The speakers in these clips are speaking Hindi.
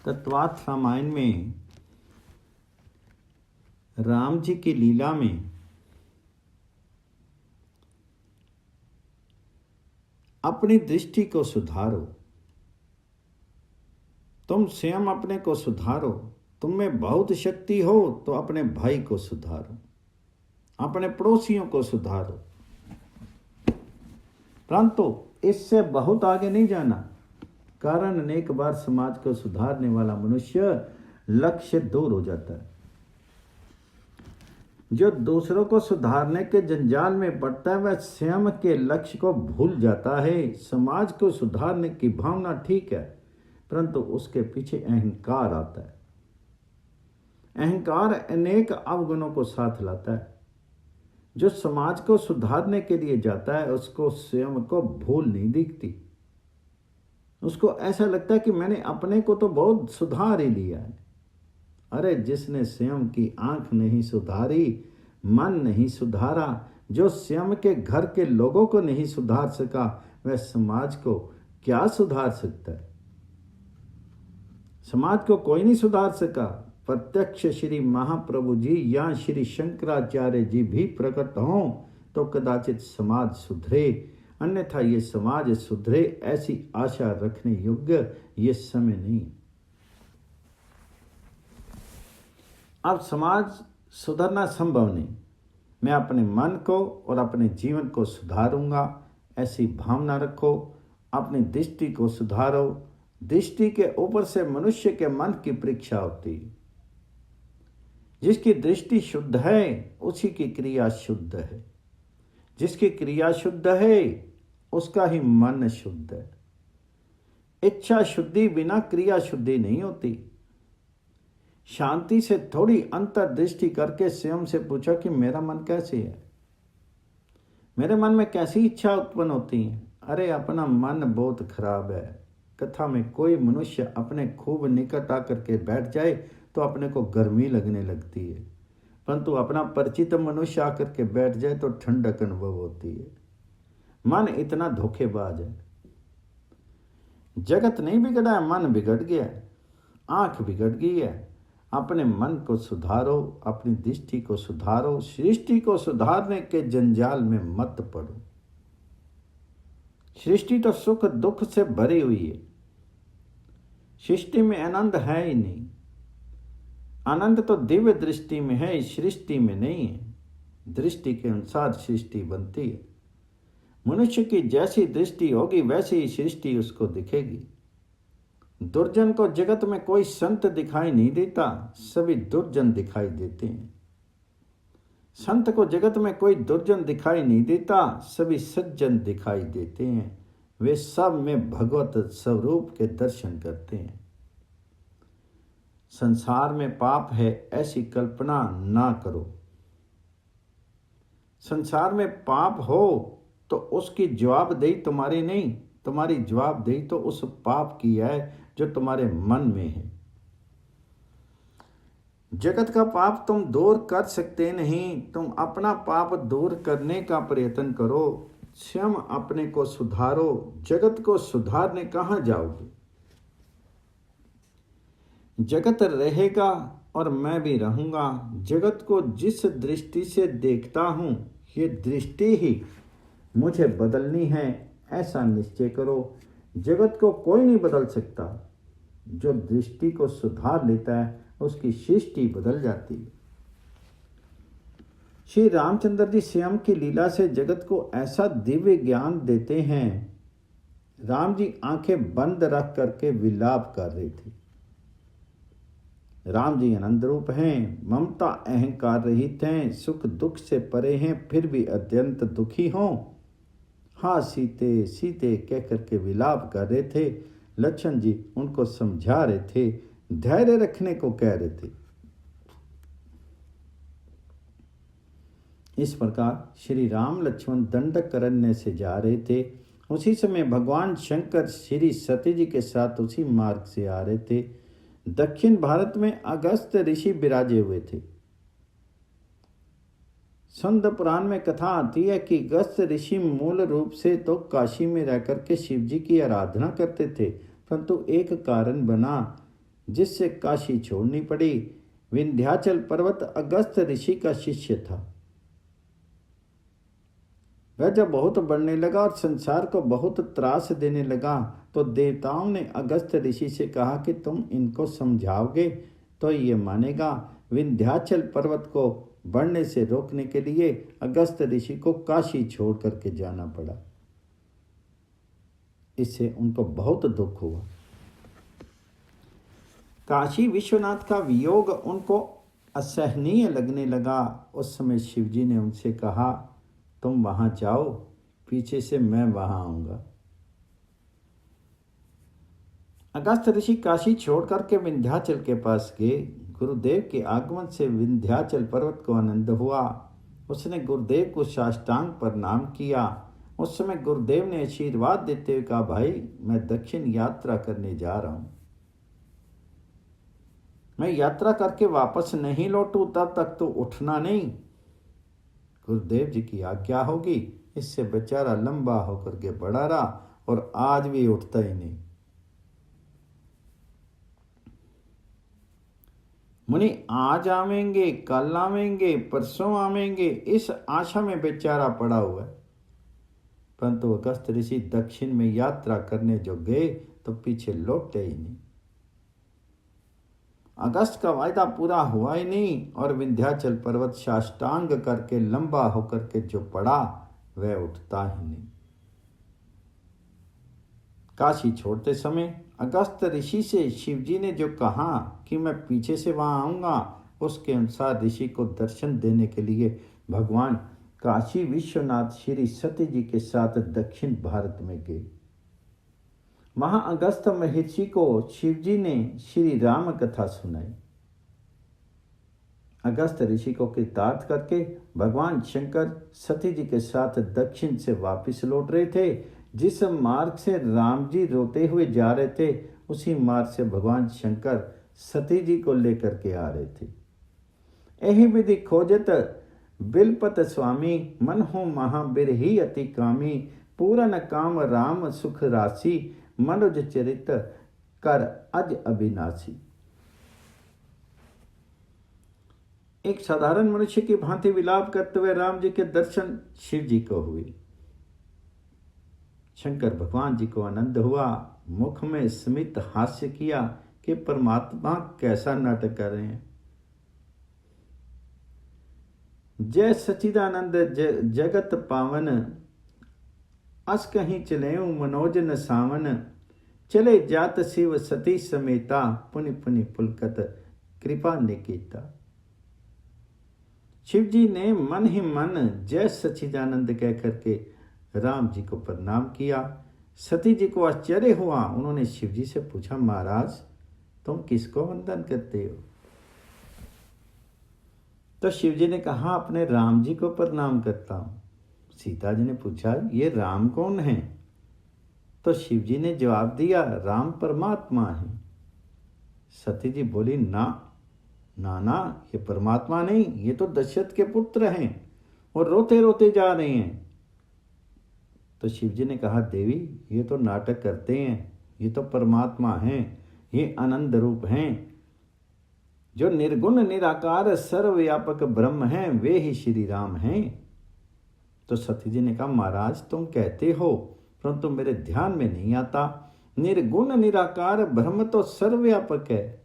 तत्वार्थ रामायण में राम जी की लीला में अपनी दृष्टि को सुधारो। तुम स्वयं अपने को सुधारो। तुम में बहुत शक्ति हो तो अपने भाई को सुधारो, अपने पड़ोसियों को सुधारो, परंतु इससे बहुत आगे नहीं जाना। कारण अनेक बार समाज को सुधारने वाला मनुष्य लक्ष्य दूर हो जाता है। जो दूसरों को सुधारने के जंजाल में पड़ता है वह स्वयं के लक्ष्य को भूल जाता है। समाज को सुधारने की भावना ठीक है, परंतु उसके पीछे अहंकार आता है। अहंकार अनेक अवगुणों को साथ लाता है। जो समाज को सुधारने के लिए जाता है उसको स्वयं को भूल नहीं दिखती। उसको ऐसा लगता है कि मैंने अपने को तो बहुत सुधार ही लिया है। अरे जिसने स्वयं की आंख नहीं सुधारी, मन नहीं सुधारा, जो स्वयं के घर के लोगों को नहीं सुधार सका, वह समाज को क्या सुधार सकता है? समाज को कोई नहीं सुधार सका। प्रत्यक्ष श्री महाप्रभु जी या श्री शंकराचार्य जी भी प्रकट हों तो कदाचित समाज सुधरे, अन्यथा ये समाज सुधरे ऐसी आशा रखने योग्य ये समय नहीं। अब समाज सुधरना संभव नहीं। मैं अपने मन को और अपने जीवन को सुधारूंगा ऐसी भावना रखो। अपनी दृष्टि को सुधारो। दृष्टि के ऊपर से मनुष्य के मन की परीक्षा होती है। जिसकी दृष्टि शुद्ध है उसी की क्रिया शुद्ध है। जिसकी क्रिया शुद्ध है उसका ही मन शुद्ध है। इच्छा शुद्धि बिना क्रिया शुद्धि नहीं होती। शांति से थोड़ी अंतर्दृष्टि करके स्वयं से पूछा कि मेरा मन कैसे है, मेरे मन में कैसी इच्छा उत्पन्न होती है। अरे अपना मन बहुत खराब है। कथा में कोई मनुष्य अपने खूब निकट आकर के बैठ जाए तो अपने को गर्मी लगने लगती है, परंतु अपना परिचित मनुष्य आकर के बैठ जाए तो ठंडक अनुभव होती है। मन इतना धोखेबाज है। जगत नहीं बिगड़ा है, मन बिगड़ गया है, आंख बिगड़ गई है। अपने मन को सुधारो, अपनी दृष्टि को सुधारो। सृष्टि को सुधारने के जंजाल में मत पड़ो। सृष्टि तो सुख दुख से भरी हुई है। सृष्टि में आनंद है ही नहीं। आनंद तो दिव्य दृष्टि में है, सृष्टि में नहीं है। दृष्टि के अनुसार सृष्टि बनती है। मनुष्य की जैसी दृष्टि होगी वैसी ही सृष्टि उसको दिखेगी। दुर्जन को जगत में कोई संत दिखाई नहीं देता, सभी दुर्जन दिखाई देते हैं। संत को जगत में कोई दुर्जन दिखाई नहीं देता, सभी सज्जन दिखाई देते हैं। वे सब में भगवत स्वरूप के दर्शन करते हैं। संसार में पाप है ऐसी कल्पना ना करो। संसार में पाप हो तो उसकी जवाबदेही तुम्हारी नहीं, तुम्हारी जवाबदेही तो उस पाप की है जो तुम्हारे मन में है। जगत का पाप तुम दूर कर सकते नहीं, तुम अपना पाप दूर करने का प्रयत्न करो। स्वयं अपने को सुधारो। जगत को सुधारने कहाँ जाओगे? जगत रहेगा और मैं भी रहूंगा। जगत को जिस दृष्टि से देखता हूं, ये दृष्टि ही मुझे बदलनी है, ऐसा निश्चय करो। जगत को कोई नहीं बदल सकता। जो दृष्टि को सुधार लेता है उसकी सृष्टि बदल जाती है। श्री रामचंद्र जी स्वयं की लीला से जगत को ऐसा दिव्य ज्ञान देते हैं। राम जी आंखें बंद रख करके विलाप कर रहे थे। राम जी आनंद रूप हैं, ममता अहंकार रहित हैं, सुख दुख से परे हैं, फिर भी अत्यंत दुखी हों। हाँ सीते सीते कह करके विलाप कर रहे थे। लक्ष्मण जी उनको समझा रहे थे, धैर्य रखने को कह रहे थे। इस प्रकार श्री राम लक्ष्मण दंडकारण्य से जा रहे थे। उसी समय भगवान शंकर श्री सती जी के साथ उसी मार्ग से आ रहे थे। दक्षिण भारत में अगस्त ऋषि विराजे हुए थे। स्कंद पुराण में कथा आती है कि अगस्त ऋषि मूल रूप से तो काशी में रहकर के शिव जी की आराधना करते थे, परंतु एक कारण बना जिससे काशी छोड़नी पड़ी। विंध्याचल पर्वत अगस्त ऋषि का शिष्य था। वह जब बहुत बढ़ने लगा और संसार को बहुत त्रास देने लगा तो देवताओं ने अगस्त ऋषि से कहा कि तुम इनको समझाओगे तो ये मानेगा। विंध्याचल पर्वत को बढ़ने से रोकने के लिए अगस्त ऋषि को काशी छोड़ करके जाना पड़ा। इससे उनको बहुत दुख हुआ। काशी विश्वनाथ का वियोग उनको असहनीय लगने लगा। उस समय शिवजी ने उनसे कहा, तुम वहां जाओ, पीछे से मैं वहां आऊंगा। अगस्त ऋषि काशी छोड़ करके विंध्याचल के पास गए। गुरुदेव के आगमन से विंध्याचल पर्वत को आनंद हुआ। उसने गुरुदेव को साष्टांग प्रणाम किया। उस समय गुरुदेव ने आशीर्वाद देते हुए कहा, भाई मैं दक्षिण यात्रा करने जा रहा हूं। मैं यात्रा करके वापस नहीं लौटूं तब तक तो उठना नहीं। गुरुदेव जी की आज्ञा होगी। इससे बेचारा लंबा होकर के बढ़ा रहा और आज भी उठता ही नहीं। मुनि आज आवेंगे, कल आवेंगे, परसों आवेंगे, इस आशा में बेचारा पड़ा हुआ है। परंतु अगस्त ऋषि दक्षिण में यात्रा करने जो गए तो पीछे लौटे ही नहीं। अगस्त का वायदा पूरा हुआ ही नहीं और विंध्याचल पर्वत साष्टांग करके लंबा होकर के जो पड़ा वह उठता ही नहीं। काशी छोड़ते समय अगस्त ऋषि से शिवजी ने जो कहा कि मैं पीछे से वहां आऊंगा, उसके अनुसार ऋषि को दर्शन देने के लिए भगवान काशी विश्वनाथ श्री सती जी के साथ दक्षिण भारत में गए। वहां अगस्त महर्षि को शिवजी ने श्री राम कथा सुनाई। अगस्त ऋषि को कृतार्थ करके भगवान शंकर सती जी के साथ दक्षिण से वापस लौट रहे थे। जिस मार्ग से राम जी रोते हुए जा रहे थे उसी मार्ग से भगवान शंकर सती जी को लेकर के आ रहे थे। यही विधि खोजत बिलपत स्वामी, मन हो महाबिरही अति कामी, पूरन काम राम सुख राशि, मनुज चरित कर अज अविनाशी। एक साधारण मनुष्य की भांति विलाप करते हुए राम जी के दर्शन शिव जी को हुए। शंकर भगवान जी को आनंद हुआ। मुख में स्मित हास्य किया कि परमात्मा कैसा नाटक कर रहे हैं। जय सच्चिदानंद जगत पावन, अस कहीं चले मनोज न सावन, चले जात शिव सती समेता, पुनि पुनि पुलकत कृपा निकेता। शिव जी ने मन ही मन जय सच्चिदानंद कह करके राम जी को प्रणाम किया। सती जी को आश्चर्य हुआ। उन्होंने शिव जी से पूछा, महाराज तुम किसको वंदन करते हो? तो शिव जी ने कहा, अपने राम जी को प्रणाम करता हूं। सीता जी ने पूछा, ये राम कौन है? तो शिव जी ने जवाब दिया, राम परमात्मा है। सती जी बोली, ना ना ना, ये परमात्मा नहीं, ये तो दशरथ के पुत्र हैं और रोते रोते जा रहे हैं। तो शिव जी ने कहा, देवी ये तो नाटक करते हैं, ये तो परमात्मा हैं, ये आनंद रूप हैं। जो निर्गुण निराकार सर्वव्यापक ब्रह्म हैं वे ही श्री राम हैं। तो सती जी ने कहा, महाराज तुम कहते हो परंतु मेरे ध्यान में नहीं आता। निर्गुण निराकार ब्रह्म तो सर्वव्यापक है,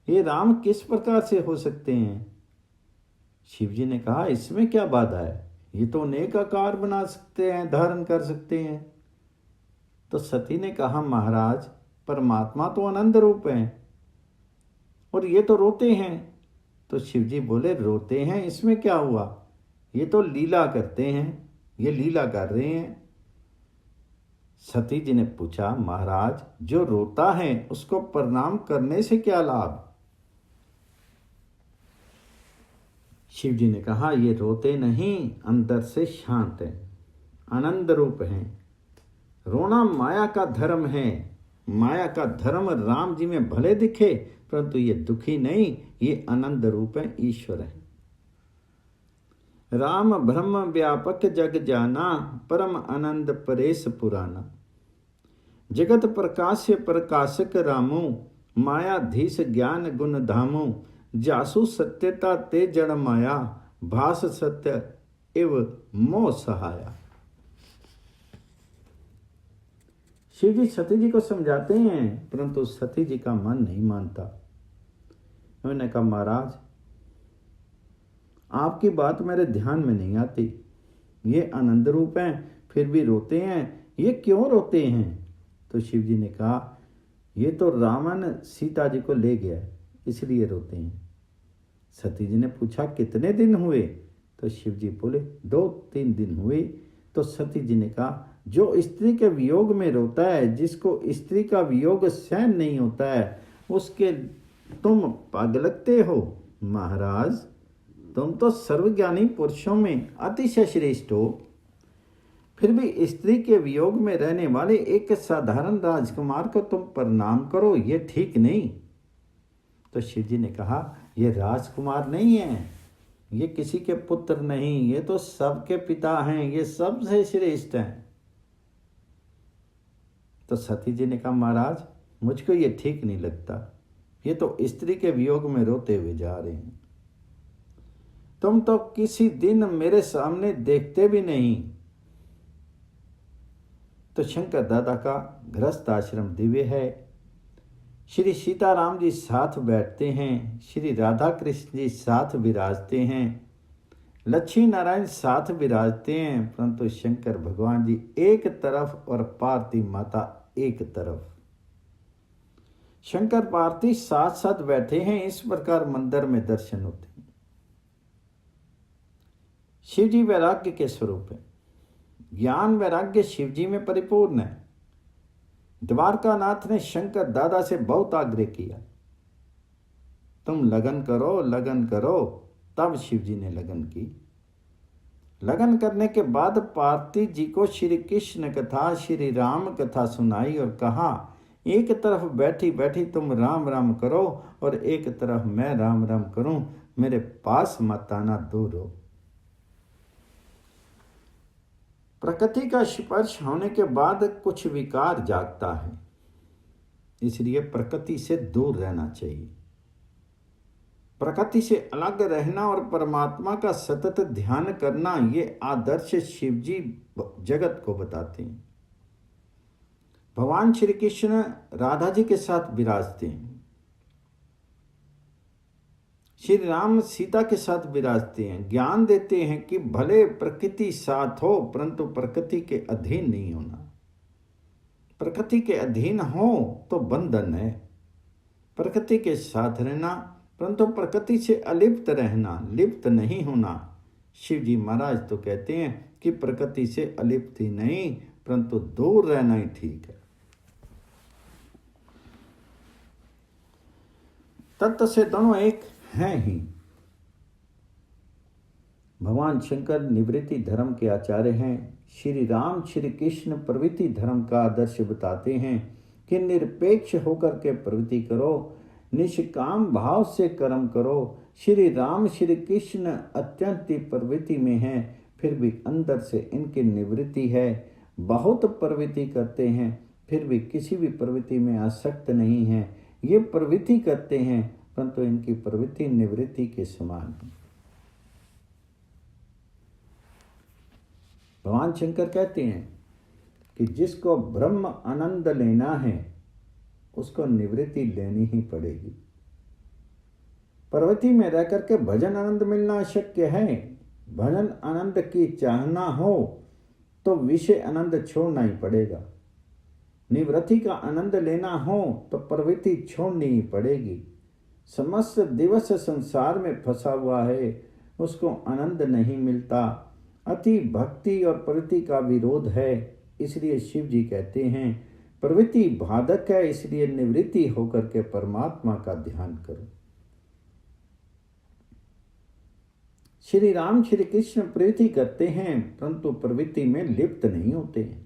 ये राम किस प्रकार से हो सकते हैं? शिव जी ने कहा, इसमें क्या बाधा है, ये तो अनेक आकार बना सकते हैं, धारण कर सकते हैं। तो सती ने कहा, महाराज परमात्मा तो आनंद रूप है और ये तो रोते हैं। तो शिव जी बोले, रोते हैं इसमें क्या हुआ, ये तो लीला करते हैं, ये लीला कर रहे हैं। सती जी ने पूछा, महाराज जो रोता है उसको प्रणाम करने से क्या लाभ? शिव जी ने कहा, ये रोते नहीं, अंदर से शांत है, आनंद रूप हैं। रोना माया का धर्म है। माया का धर्म राम जी में भले दिखे परंतु ये दुखी नहीं, ये आनंद रूप है, ईश्वर है। राम ब्रह्म व्यापक जग जाना, परम आनंद परेश पुराना। जगत प्रकाश्य प्रकाशक रामो, मायाधीश ज्ञान गुण धामो, जासु सत्यता ते जड़ माया, भास सत्य एव मोह सहाया। शिव जी सती जी को समझाते हैं, परंतु सती जी का मन नहीं मानता। उन्होंने कहा, महाराज आपकी बात मेरे ध्यान में नहीं आती। ये आनंद रूप हैं, फिर भी रोते हैं, ये क्यों रोते हैं? तो शिव जी ने कहा, ये तो रावण सीता जी को ले गया इसलिए रोते हैं। सती जी ने पूछा, कितने दिन हुए? तो शिव जी बोले, 2-3 दिन हुए। तो सती जी ने कहा, जो स्त्री के वियोग में रोता है, जिसको स्त्री का वियोग सहन नहीं होता है, उसके तुम पग लगते हो। महाराज तुम तो सर्वज्ञानी पुरुषों में अतिशय श्रेष्ठ हो, फिर भी स्त्री के वियोग में रहने वाले एक साधारण राजकुमार को तुम प्रणाम करो, ये ठीक नहीं। तो शिव जी ने कहा, ये राजकुमार नहीं है, ये किसी के पुत्र नहीं, ये तो सबके पिता हैं, ये सबसे श्रेष्ठ हैं। तो सती जी ने कहा, महाराज मुझको ये ठीक नहीं लगता, ये तो स्त्री के वियोग में रोते हुए जा रहे हैं। तुम तो किसी दिन मेरे सामने देखते भी नहीं। तो शंकर दादा का गृहस्थ आश्रम दिव्य है। श्री सीताराम जी साथ बैठते हैं, श्री राधा कृष्ण जी साथ विराजते हैं, लक्ष्मी नारायण साथ विराजते हैं, परंतु शंकर भगवान जी एक तरफ और पार्वती माता एक तरफ। शंकर पार्वती साथ साथ बैठे हैं, इस प्रकार मंदिर में दर्शन होते हैं। शिव जी वैराग्य के स्वरूप है। ज्ञान वैराग्य शिव जी में परिपूर्ण है। द्वारकानाथ ने शंकर दादा से बहुत आग्रह किया, तुम लगन करो, लगन करो। तब शिव जी ने लगन की। लगन करने के बाद पार्वती जी को श्री कृष्ण कथा, श्री राम कथा सुनाई और कहा, एक तरफ बैठी बैठी तुम राम राम करो और एक तरफ मैं राम राम करूं, मेरे पास मत आना, दूर हो। प्रकृति का स्पर्श होने के बाद कुछ विकार जागता है, इसलिए प्रकृति से दूर रहना चाहिए। प्रकृति से अलग रहना और परमात्मा का सतत ध्यान करना, ये आदर्श शिव जी जगत को बताते हैं। भगवान श्री कृष्ण राधा जी के साथ विराजते हैं, श्री राम सीता के साथ विराजते हैं, ज्ञान देते हैं कि भले प्रकृति साथ हो परंतु प्रकृति के अधीन नहीं होना। प्रकृति के अधीन हो तो बंधन है, प्रकृति के साथ रहना परंतु प्रकृति से अलिप्त रहना, लिप्त नहीं होना। शिव जी महाराज तो कहते हैं कि प्रकृति से अलिप्त ही नहीं परंतु दूर रहना ही ठीक है। तत्व से दोनों एक हैं ही। भगवान शंकर निवृत्ति धर्म के आचार्य हैं। श्री राम श्री कृष्ण प्रवृत्ति धर्म का आदर्श बताते हैं कि निरपेक्ष होकर के प्रवृत्ति करो, निष्काम भाव से कर्म करो। श्री राम श्री कृष्ण अत्यंत प्रवृत्ति में हैं, फिर भी अंदर से इनकी निवृत्ति है। बहुत प्रवृत्ति करते हैं फिर भी किसी भी प्रवृत्ति में आसक्त नहीं है। ये प्रवृत्ति करते हैं परंतु इनकी प्रवृत्ति निवृत्ति के समान है। भगवान शंकर कहते हैं कि जिसको ब्रह्म आनंद लेना है उसको निवृत्ति लेनी ही पड़ेगी। प्रवृत्ति में रह करके भजन आनंद मिलना अशक्य है। भजन आनंद की चाहना हो तो विषय आनंद छोड़ना ही पड़ेगा। निवृत्ति का आनंद लेना हो तो प्रवृत्ति छोड़नी ही पड़ेगी। समस्त दिवस संसार में फंसा हुआ है, उसको आनंद नहीं मिलता। अति भक्ति और प्रवृत्ति का विरोध है, इसलिए शिव जी कहते हैं प्रवृत्ति बाधक है, इसलिए निवृत्ति होकर के परमात्मा का ध्यान करो। श्री राम श्री कृष्ण प्रवृत्ति करते हैं परंतु प्रवृत्ति में लिप्त नहीं होते हैं।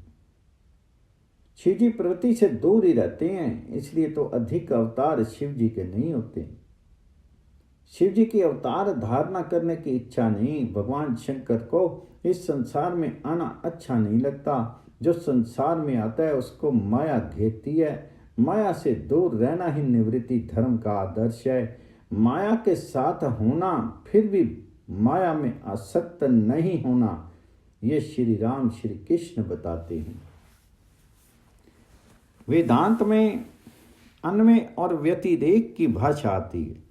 शिव जी प्रवृत्ति से दूर ही रहते हैं, इसलिए तो अधिक अवतार शिव जी के नहीं होते। शिव जी की अवतार धारणा करने की इच्छा नहीं। भगवान शंकर को इस संसार में आना अच्छा नहीं लगता। जो संसार में आता है उसको माया घेरती है, माया से दूर रहना ही निवृत्ति धर्म का आदर्श है। माया के साथ होना फिर भी माया में आसक्त नहीं होना, ये श्री राम श्री कृष्ण बताते हैं। वेदांत में अन्वय और व्यतिरेक की भाषा आती है।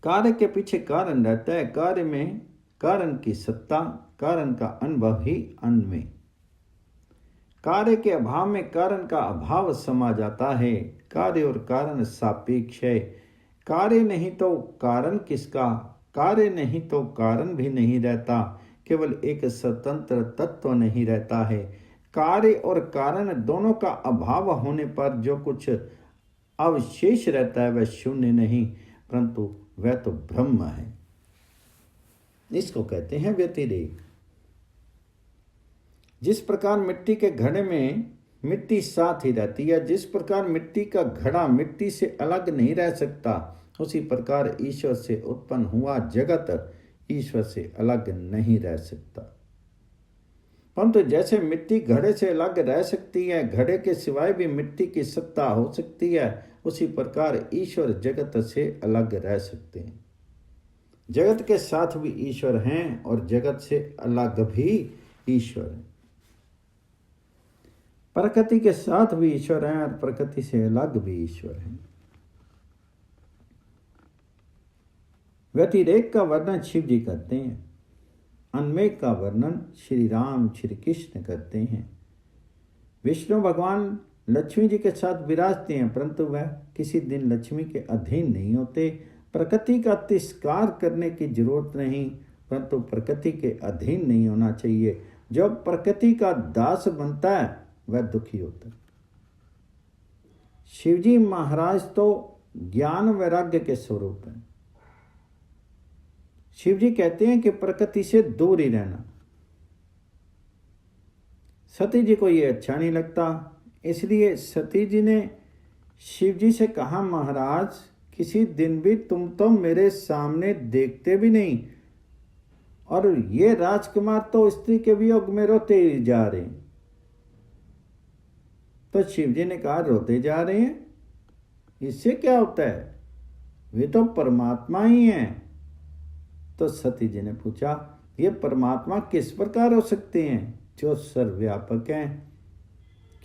कार्य के पीछे कारण रहता है, कार्य में कारण की सत्ता, कारण का अनुभव ही अन्वय। कार्य के अभाव में कारण का अभाव समा जाता है। कार्य और कारण सापेक्ष है। कार्य नहीं तो कारण किसका, कार्य नहीं तो कारण भी नहीं रहता, केवल एक स्वतंत्र तत्व नहीं रहता है। कार्य और कारण दोनों का अभाव होने पर जो कुछ अवशेष रहता है वह शून्य नहीं, परंतु वह तो ब्रह्म है। इसको कहते हैं व्यतिरेक। जिस प्रकार मिट्टी के घड़े में मिट्टी साथ ही रहती है, जिस प्रकार मिट्टी का घड़ा मिट्टी से अलग नहीं रह सकता, उसी प्रकार ईश्वर से उत्पन्न हुआ जगत ईश्वर से अलग नहीं रह सकता। परंतु जैसे मिट्टी घड़े से अलग रह सकती है, घड़े के सिवाय भी मिट्टी की सत्ता हो सकती है, उसी प्रकार ईश्वर जगत से अलग रह सकते हैं। जगत के साथ भी ईश्वर हैं और जगत से अलग भी ईश्वर हैं। प्रकृति के साथ भी ईश्वर हैं और प्रकृति से अलग भी ईश्वर हैं। व्यतिरेक का वर्णन शिव जी करते हैं, अन्वय का वर्णन श्री राम श्री कृष्ण करते हैं। विष्णु भगवान लक्ष्मी जी के साथ विराजते हैं, परंतु वह किसी दिन लक्ष्मी के अधीन नहीं होते। प्रकृति का तिरस्कार करने की जरूरत नहीं, परंतु प्रकृति के अधीन नहीं होना चाहिए। जो प्रकृति का दास बनता है वह दुखी होता है। शिवजी महाराज तो ज्ञान वैराग्य के स्वरूप हैं। शिवजी कहते हैं कि प्रकृति से दूर ही रहना। सती जी को यह अच्छा नहीं लगता, इसलिए सती जी ने शिवजी से कहा, महाराज किसी दिन भी तुम तो मेरे सामने देखते भी नहीं, और ये राजकुमार तो स्त्री के वियोग में रोते ही जा रहे हैं। तो शिवजी ने कहा, रोते जा रहे हैं, इससे क्या होता है, वे तो परमात्मा ही हैं। तो सती जी ने पूछा, ये परमात्मा किस प्रकार हो सकते हैं जो सर्वव्यापक हैं,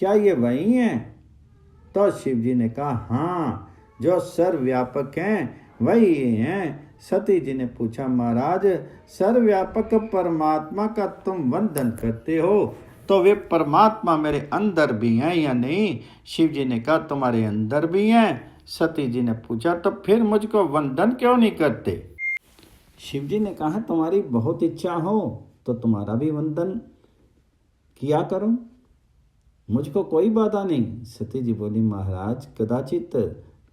क्या ये वही हैं? तो शिवजी ने कहा, हाँ, जो सर्वव्यापक हैं वही हैं। सती जी ने पूछा, महाराज सर्वव्यापक परमात्मा का तुम वंदन करते हो, तो वे परमात्मा मेरे अंदर भी हैं या नहीं? शिवजी ने कहा, तुम्हारे अंदर भी हैं। सती जी ने पूछा, तो फिर मुझको वंदन क्यों नहीं करते? शिवजी ने कहा, तुम्हारी बहुत इच्छा हो तो तुम्हारा भी वंदन किया करूं, मुझको कोई बाधा नहीं। सती जी बोली, महाराज कदाचित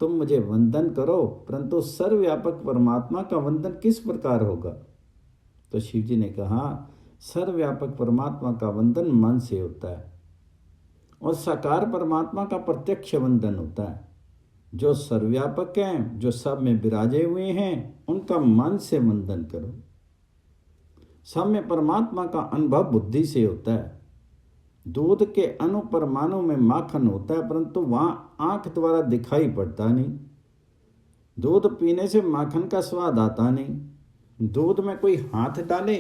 तुम मुझे वंदन करो, परंतु सर्वव्यापक परमात्मा का वंदन किस प्रकार होगा? तो शिवजी ने कहा, सर्वव्यापक परमात्मा का वंदन मन से होता है और साकार परमात्मा का प्रत्यक्ष वंदन होता है। जो सर्वव्यापक हैं, जो सब में विराजे हुए हैं, उनका मन से वंदन करो। सब में परमात्मा का अनुभव बुद्धि से होता है। दूध के अणु परमाणु में माखन होता है, परंतु वहाँ आंख द्वारा दिखाई पड़ता नहीं। दूध पीने से माखन का स्वाद आता नहीं। दूध में कोई हाथ डाले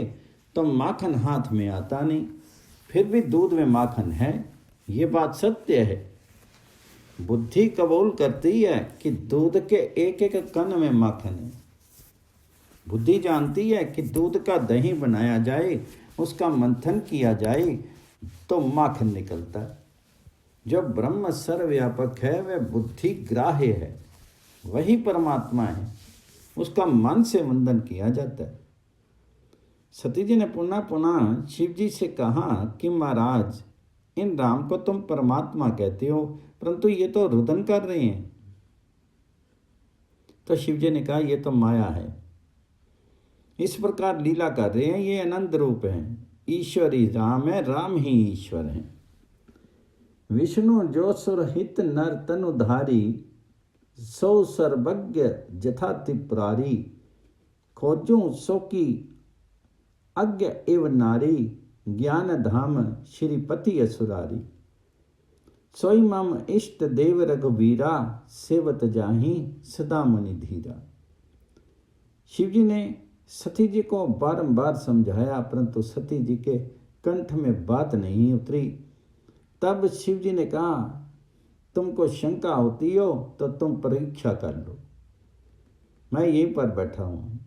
तो माखन हाथ में आता नहीं, फिर भी दूध में माखन है, ये बात सत्य है। बुद्धि कबूल करती है कि दूध के एक एक कण में माखन है। बुद्धि जानती है कि दूध का दही बनाया जाए, उसका मंथन किया जाए तो माखन निकलता है। जो ब्रह्म सर्वव्यापक है वह बुद्धि ग्राह्य है, वही परमात्मा है, उसका मन से वंदन किया जाता है। सती जी ने पुनः पुनः शिव जी से कहा कि महाराज, इन राम को तुम परमात्मा कहते हो, परंतु ये तो रुदन कर रहे हैं। तो शिव जी ने कहा, ये तो माया है, इस प्रकार लीला कर रहे हैं, ये अनंत रूप हैं। ईश्वर ही राम है, राम ही ईश्वर है। विष्णु जो सुरहित नर तनुधारी, सो सर्वज्ञ जथा त्रिपुरारी, खोजूं सो की अज्ञ एव नारी, ज्ञान धाम श्रीपति असुरारी। सोई मम इष्ट देव रघुवीरा, सेवत जाहि सदा मुनि धीरा। शिव जी ने सती जी को बारंबार समझाया, परंतु सती जी के कंठ में बात नहीं उतरी। तब शिव जी ने कहा, तुमको शंका होती हो तो तुम परीक्षा कर लो, मैं यहीं पर बैठा हूँ।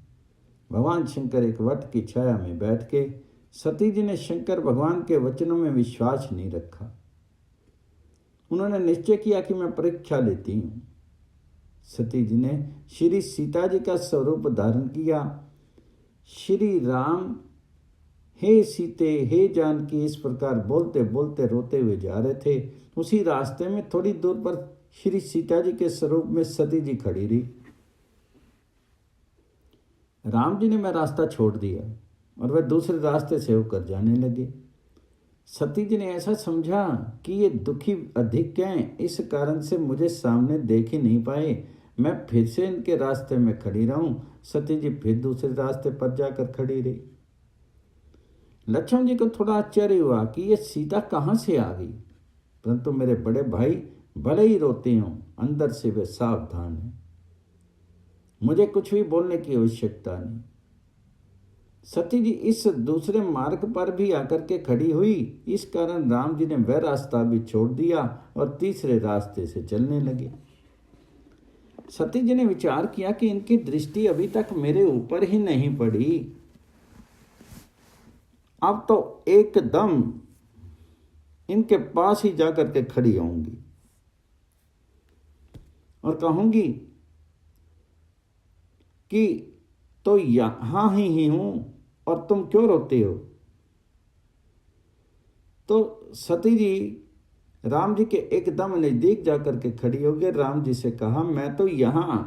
भगवान शंकर एक वट की छाया में बैठ के, सती जी ने शंकर भगवान के वचनों में विश्वास नहीं रखा। उन्होंने निश्चय किया कि मैं परीक्षा लेती हूँ। सती जी ने श्री सीता जी का स्वरूप धारण किया। श्री राम हे सीते हे जानकी इस प्रकार बोलते बोलते रोते हुए जा रहे थे। उसी रास्ते में थोड़ी दूर पर श्री सीता जी के स्वरूप में सती जी खड़ी रही। राम जी ने मैं रास्ता छोड़ दिया और वह दूसरे रास्ते से होकर जाने लगे। सती जी ने ऐसा समझा कि ये दुखी अधिक हैं, इस कारण से मुझे सामने देख ही नहीं पाए। मैं फिर से इनके रास्ते में खड़ी रहूं। सती जी फिर दूसरे रास्ते पर जाकर खड़ी रही। लक्ष्मण जी को थोड़ा आश्चर्य हुआ कि ये सीता कहाँ से आ गई, परंतु मेरे बड़े भाई भले ही रोते हों, अंदर से वे सावधान हैं। मुझे कुछ भी बोलने की आवश्यकता नहीं। सती जी इस दूसरे मार्ग पर भी आकर के खड़ी हुई। इस कारण राम जी ने वह रास्ता भी छोड़ दिया और तीसरे रास्ते से चलने लगे। सती जी ने विचार किया कि इनकी दृष्टि अभी तक मेरे ऊपर ही नहीं पड़ी, अब तो एकदम इनके पास ही जाकर के खड़ी होंगी और कहूंगी कि तो यहां ही हूं और तुम क्यों रोते हो। तो सती जी राम जी के एकदम नजदीक जाकर के खड़ी हो गई। राम जी से कहा, मैं तो यहां,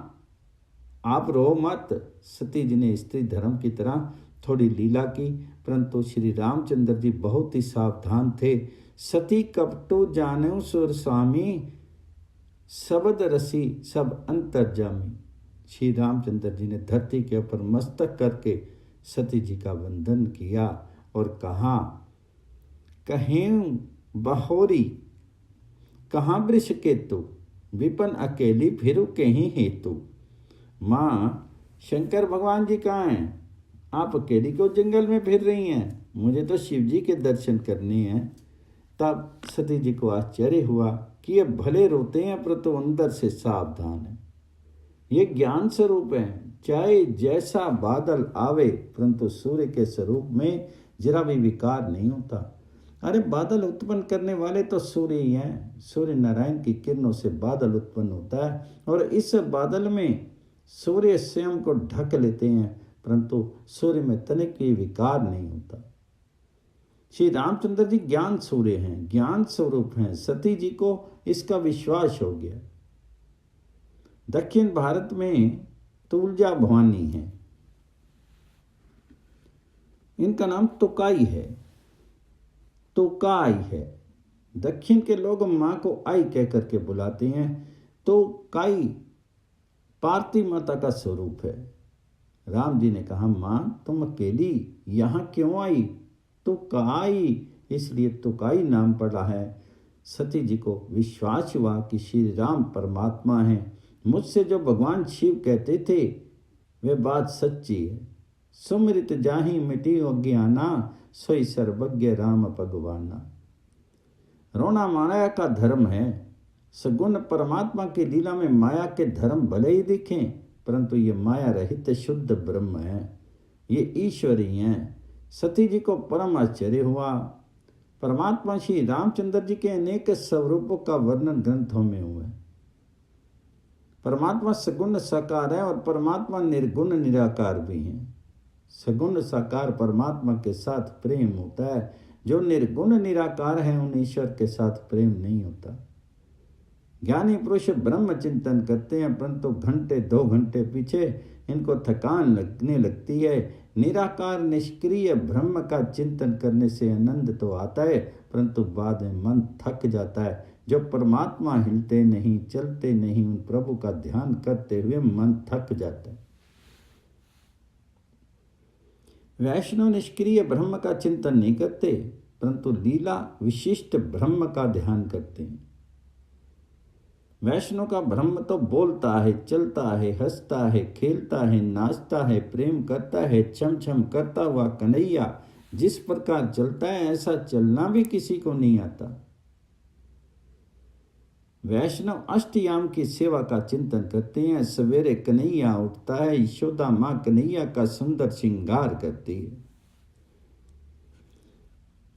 आप रो मत। सती जी ने स्त्री धर्म की तरह थोड़ी लीला की, परंतु श्री रामचंद्र जी बहुत ही सावधान थे। सती कपटो जाने सुर स्वामी, शब्द रसी सब अंतर्जामी। श्री रामचंद्र जी ने धरती के ऊपर मस्तक करके सती जी का वंदन किया और कहा, कहें बहोरी कहाँ वृष केतु, विपन अकेली फिरू कहीं हेतु। माँ, शंकर भगवान जी कहाँ हैं? आप अकेली को जंगल में फिर रही हैं, मुझे तो शिव जी के दर्शन करने हैं। तब सती जी को आश्चर्य हुआ कि ये भले रोते हैं परंतु अंदर से सावधान है। ये ज्ञान स्वरूप है। चाहे जैसा बादल आवे परंतु सूर्य के स्वरूप में जरा भी विकार नहीं होता। अरे बादल उत्पन्न करने वाले तो सूर्य ही हैं। सूर्य नारायण की किरणों से बादल उत्पन्न होता है और इस बादल में सूर्य स्वयं को ढक लेते हैं, परंतु सूर्य में तनिक भी विकार नहीं होता। श्री रामचंद्र जी ज्ञान सूर्य हैं, ज्ञान स्वरूप हैं। सती जी को इसका विश्वास हो गया। दक्षिण भारत में तुलजा भवानी है, इनका नाम तुकाई है। तुकाई है। दक्षिण के लोग माँ को आई कह करके बुलाते हैं। तो काई पार्वती माता का स्वरूप है। राम जी ने कहा, माँ तुम अकेली यहाँ क्यों आई? तुकाई, इसलिए तुकाई नाम पड़ा है। सती जी को विश्वास हुआ कि श्री राम परमात्मा हैं। मुझसे जो भगवान शिव कहते थे वे बात सच्ची है। सुमृत जाहि मिटी अज्ञाना, सोई सर्वज्ञ राम भगवाना। रोना माया का धर्म है। सगुण परमात्मा की लीला में माया के धर्म भले ही दिखें, परंतु ये माया रहित शुद्ध ब्रह्म है, ये ईश्वरी हैं। सती जी को परम आश्चर्य हुआ। परमात्मा श्री रामचंद्र जी के अनेक स्वरूपों का वर्णन ग्रंथों में हुआ है। परमात्मा सगुण साकार है और परमात्मा निर्गुण निराकार भी हैं। सगुण साकार परमात्मा के साथ प्रेम होता है, जो निर्गुण निराकार है उन ईश्वर के साथ प्रेम नहीं होता। ज्ञानी पुरुष ब्रह्म चिंतन करते हैं, परंतु घंटे 2 घंटे पीछे इनको थकान लगने लगती है। निराकार निष्क्रिय ब्रह्म का चिंतन करने से आनंद तो आता है, परंतु बाद में मन थक जाता है। जो परमात्मा हिलते नहीं, चलते नहीं, उन प्रभु का ध्यान करते हुए मन थक जाता है। वैष्णव निष्क्रिय ब्रह्म का चिंतन नहीं करते, परंतु लीला विशिष्ट ब्रह्म का ध्यान करते हैं। वैष्णव का ब्रह्म तो बोलता है, चलता है, हंसता है, खेलता है, नाचता है, प्रेम करता है, छम छम करता हुआ कन्हैया जिस प्रकार चलता है ऐसा चलना भी किसी को नहीं आता। वैष्णव अष्टयाम की सेवा का चिंतन करते हैं। सवेरे कन्हैया उठता है, यशोदा माँ कन्हैया का सुंदर श्रृंगार करती है।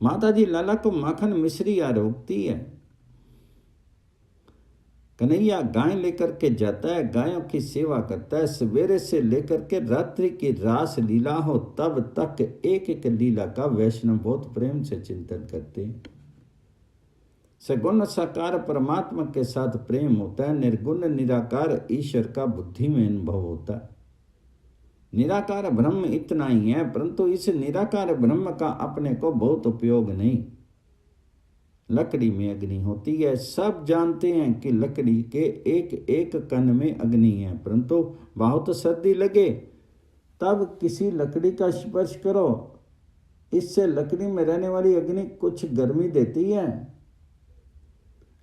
माता जी लाला को माखन मिश्री रोकती है। कन्हैया गाय लेकर के जाता है, गायों की सेवा करता है। सवेरे से लेकर के रात्रि की रास लीला हो तब तक एक एक लीला का वैष्णव बहुत प्रेम से चिंतन करते हैं। सगुण साकार परमात्मा के साथ प्रेम होता है। निर्गुण निराकार ईश्वर का बुद्धि में अनुभव होता है। निराकार ब्रह्म इतना ही है, परंतु इस निराकार ब्रह्म का अपने को बहुत उपयोग नहीं। लकड़ी में अग्नि होती है, सब जानते हैं कि लकड़ी के एक एक कण में अग्नि है, परंतु बहुत सर्दी लगे तब किसी लकड़ी का स्पर्श करो, इससे लकड़ी में रहने वाली अग्नि कुछ गर्मी देती है।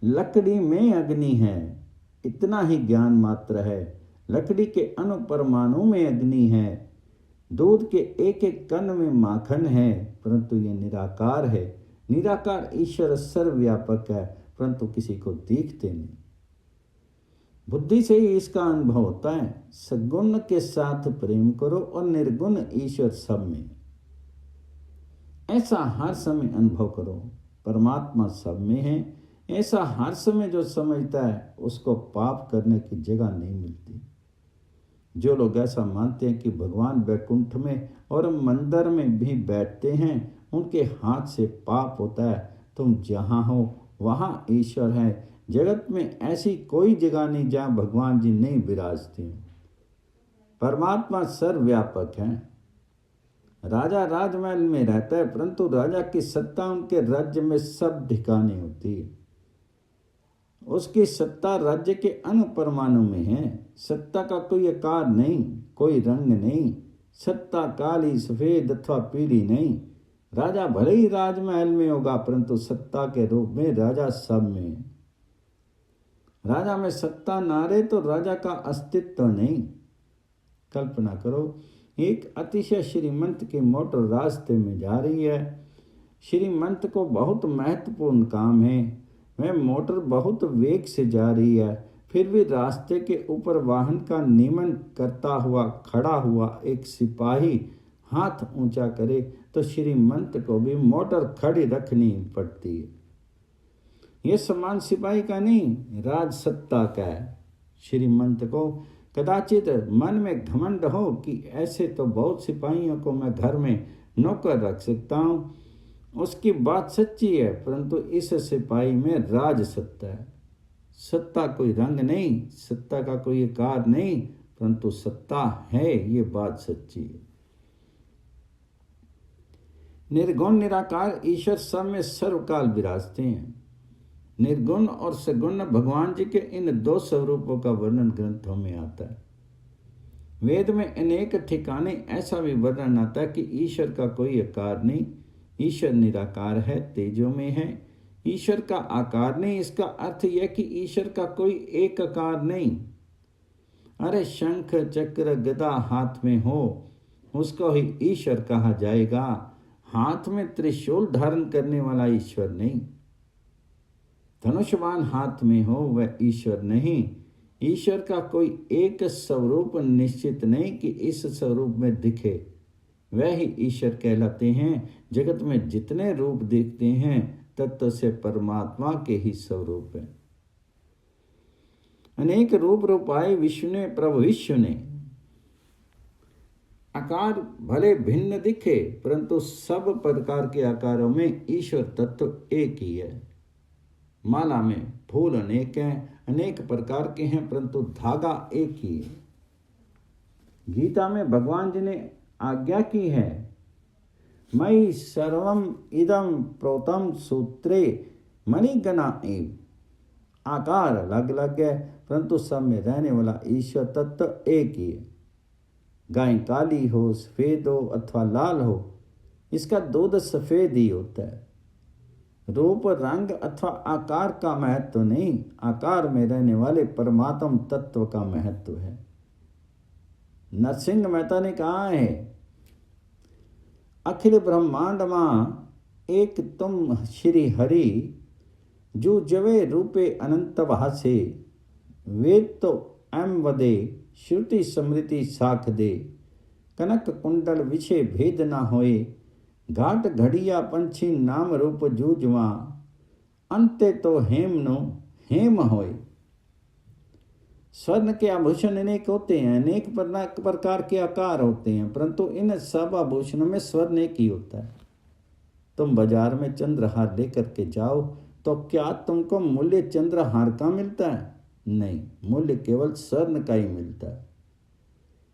लकड़ी में अग्नि है, इतना ही ज्ञान मात्र है। लकड़ी के अणु परमाणु में अग्नि है। दूध के एक एक कण में माखन है, परंतु ये निराकार है। निराकार ईश्वर सर्वव्यापक है, परंतु किसी को दिखते नहीं। बुद्धि से ही इसका अनुभव होता है। सगुण के साथ प्रेम करो और निर्गुण ईश्वर सब में, ऐसा हर समय अनुभव करो। परमात्मा सब में है, ऐसा हर समय जो समझता है उसको पाप करने की जगह नहीं मिलती। जो लोग ऐसा मानते हैं कि भगवान वैकुंठ में और मंदिर में भी बैठते हैं, उनके हाथ से पाप होता है। तुम जहाँ हो वहाँ ईश्वर है। जगत में ऐसी कोई जगह नहीं जहाँ भगवान जी नहीं विराजते हैं। परमात्मा सर्वव्यापक है। राजा राजमहल में रहता है, परंतु राजा की सत्ता उनके राज्य में सब ठिकाने होती है। उसकी सत्ता राज्य के अणु परमाणु में है। सत्ता का कोई आकार नहीं, कोई रंग नहीं। सत्ता काली सफेद अथवा पीली नहीं। राजा भले ही राजमहल में होगा, परंतु सत्ता के रूप में राजा सब में है। राजा में सत्ता ना रहे तो राजा का अस्तित्व नहीं। कल्पना करो, एक अतिशय श्रीमंत की मोटर रास्ते में जा रही है। श्रीमंत को बहुत महत्वपूर्ण काम है। वह मोटर बहुत वेग से जा रही है, फिर भी रास्ते के ऊपर वाहन का नियमन करता हुआ खड़ा हुआ एक सिपाही हाथ ऊंचा करे तो श्रीमंत को भी मोटर खड़ी रखनी पड़ती है। यह सम्मान सिपाही का नहीं, राज सत्ता का है। श्रीमंत को कदाचित मन में घमंड हो कि ऐसे तो बहुत सिपाहियों को मैं घर में नौकर रख सकता हूँ। उसकी बात सच्ची है, परंतु इस सिपाही में राज सत्ता है। सत्ता कोई रंग नहीं, सत्ता का कोई आकार नहीं, परंतु सत्ता है, ये बात सच्ची है। निर्गुण निराकार ईश्वर सब में सर्वकाल विराजते हैं। निर्गुण और सगुण भगवान जी के इन दो स्वरूपों का वर्णन ग्रंथों में आता है। वेद में अनेक ठिकाने ऐसा भी वर्णन आता है कि ईश्वर का कोई आकार नहीं, ईश्वर निराकार है, तेजो में है। ईश्वर का आकार नहीं, इसका अर्थ यह कि ईश्वर का कोई एक आकार नहीं। अरे शंख चक्र गदा हाथ में हो उसको ही ईश्वर कहा जाएगा। हाथ में त्रिशूल धारण करने वाला ईश्वर नहीं। धनुष्यबाण हाथ में हो वह ईश्वर नहीं। ईश्वर का कोई एक स्वरूप निश्चित नहीं कि इस स्वरूप में दिखे, वह ही ईश्वर कहलाते हैं। जगत में जितने रूप देखते हैं तत्व से परमात्मा के ही स्वरूप है। अनेक रूप रूपाए विश्व ने प्रभु विश्व ने। आकार भले भिन्न दिखे, परंतु सब प्रकार के आकारों में ईश्वर तत्व एक ही है। माला में फूल अनेक हैं, अनेक प्रकार के हैं, परंतु धागा एक ही है। गीता में भगवान जी ने आज्ञा की है, मयि सर्वम इदम प्रोतम सूत्रे मणिगणा एव। आकार अलग अलग है, परंतु सब में रहने वाला ईश्वर तत्व एक ही है। गाय काली हो, सफेद हो अथवा लाल हो, इसका दूध सफेद ही होता है। रूप, रंग अथवा आकार का महत्व नहीं, आकार में रहने वाले परमात्म तत्व का महत्व है। नरसिंह मेहता ने कहा है, अखिल ब्रह्मांड मां एक तुम श्री हरि, जो जवे रूपे अनंत भासे, वेद तो एम वदे, श्रुति स्मृति साख दे, कनक कुंडल विषय भेद न होए, घाट घड़िया पंछी नाम रूप जूझवा, अंते तो हेम नो हेम होए। स्वर्ण के आभूषण अनेक होते हैं, अनेक प्रकार के आकार होते हैं, परंतु इन सब आभूषणों में स्वर्ण एक ही होता है। तुम बाजार में चंद्रहार लेकर के जाओ तो क्या तुमको मूल्य चंद्रहार का मिलता है? नहीं, मूल्य केवल स्वर्ण का ही मिलता है।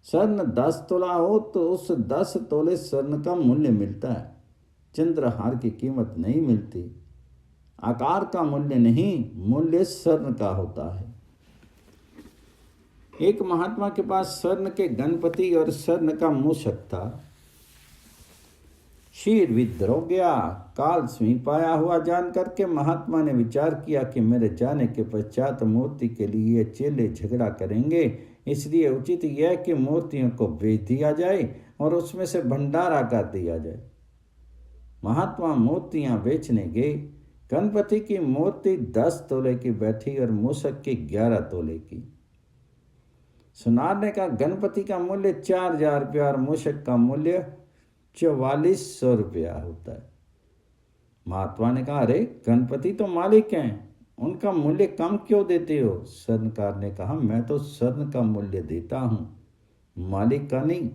स्वर्ण 10 तोला हो तो उस 10 तोले स्वर्ण का मूल्य मिलता है, चंद्रहार की कीमत नहीं मिलती। आकार का मूल्य नहीं, मूल्य स्वर्ण का होता है। एक महात्मा के पास स्वर्ण के गणपति और स्वर्ण का मूषक था। शीर विद्रोह गया, काल समीप आया हुआ जान करके महात्मा ने विचार किया कि मेरे जाने के पश्चात मूर्ति के लिए चेले झगड़ा करेंगे, इसलिए उचित यह है कि मूर्तियों को बेच दिया जाए और उसमें से भंडारा कर दिया जाए। महात्मा मूर्तियां बेचने गए। गणपति की मूर्ति 10 तोले की बैठी और मूषक की 11 तोले की। सुनार ने कहा, गणपति का मूल्य 4000 रुपया और मूषक का मूल्य 4400 रुपया होता है। महात्मा ने कहा, अरे गणपति तो मालिक हैं, उनका मूल्य कम क्यों देते हो? स्वर्णकार ने कहा, मैं तो स्वर्ण का मूल्य देता हूं, मालिक का नहीं।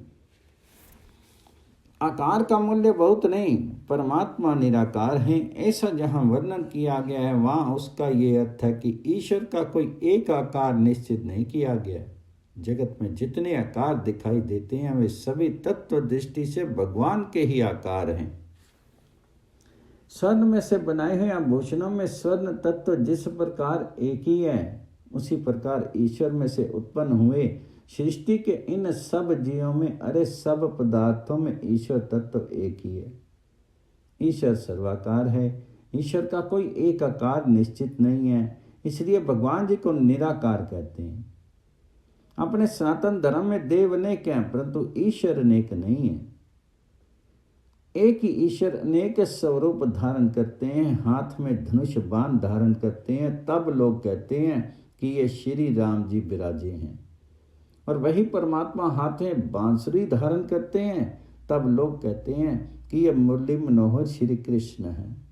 आकार का मूल्य बहुत नहीं, परमात्मा निराकार है, ऐसा जहां वर्णन किया गया है वहां उसका ये अर्थ है कि ईश्वर का कोई एक आकार निश्चित नहीं किया गया है। जगत में जितने आकार दिखाई देते हैं वे सभी तत्व दृष्टि से भगवान के ही आकार हैं। स्वर्ण में से बनाए हुए आभूषणों में स्वर्ण तत्व जिस प्रकार एक ही है, उसी प्रकार ईश्वर में से उत्पन्न हुए सृष्टि के इन सब जीवों में, अरे सब पदार्थों में ईश्वर तत्व एक ही है। ईश्वर सर्वाकार है, ईश्वर का कोई एक आकार निश्चित नहीं है, इसलिए भगवान जी को निराकार कहते हैं। अपने सनातन धर्म में देव अनेक हैं, परंतु ईश्वर अनेक नहीं है। एक ही ईश्वर अनेक स्वरूप धारण करते हैं, हाथ में धनुष बाण धारण करते हैं, तब लोग कहते हैं कि ये श्री राम जी विराजे हैं। और वही परमात्मा हाथ में बांसुरी धारण करते हैं, तब लोग कहते हैं कि ये मुरली मनोहर श्री कृष्ण हैं।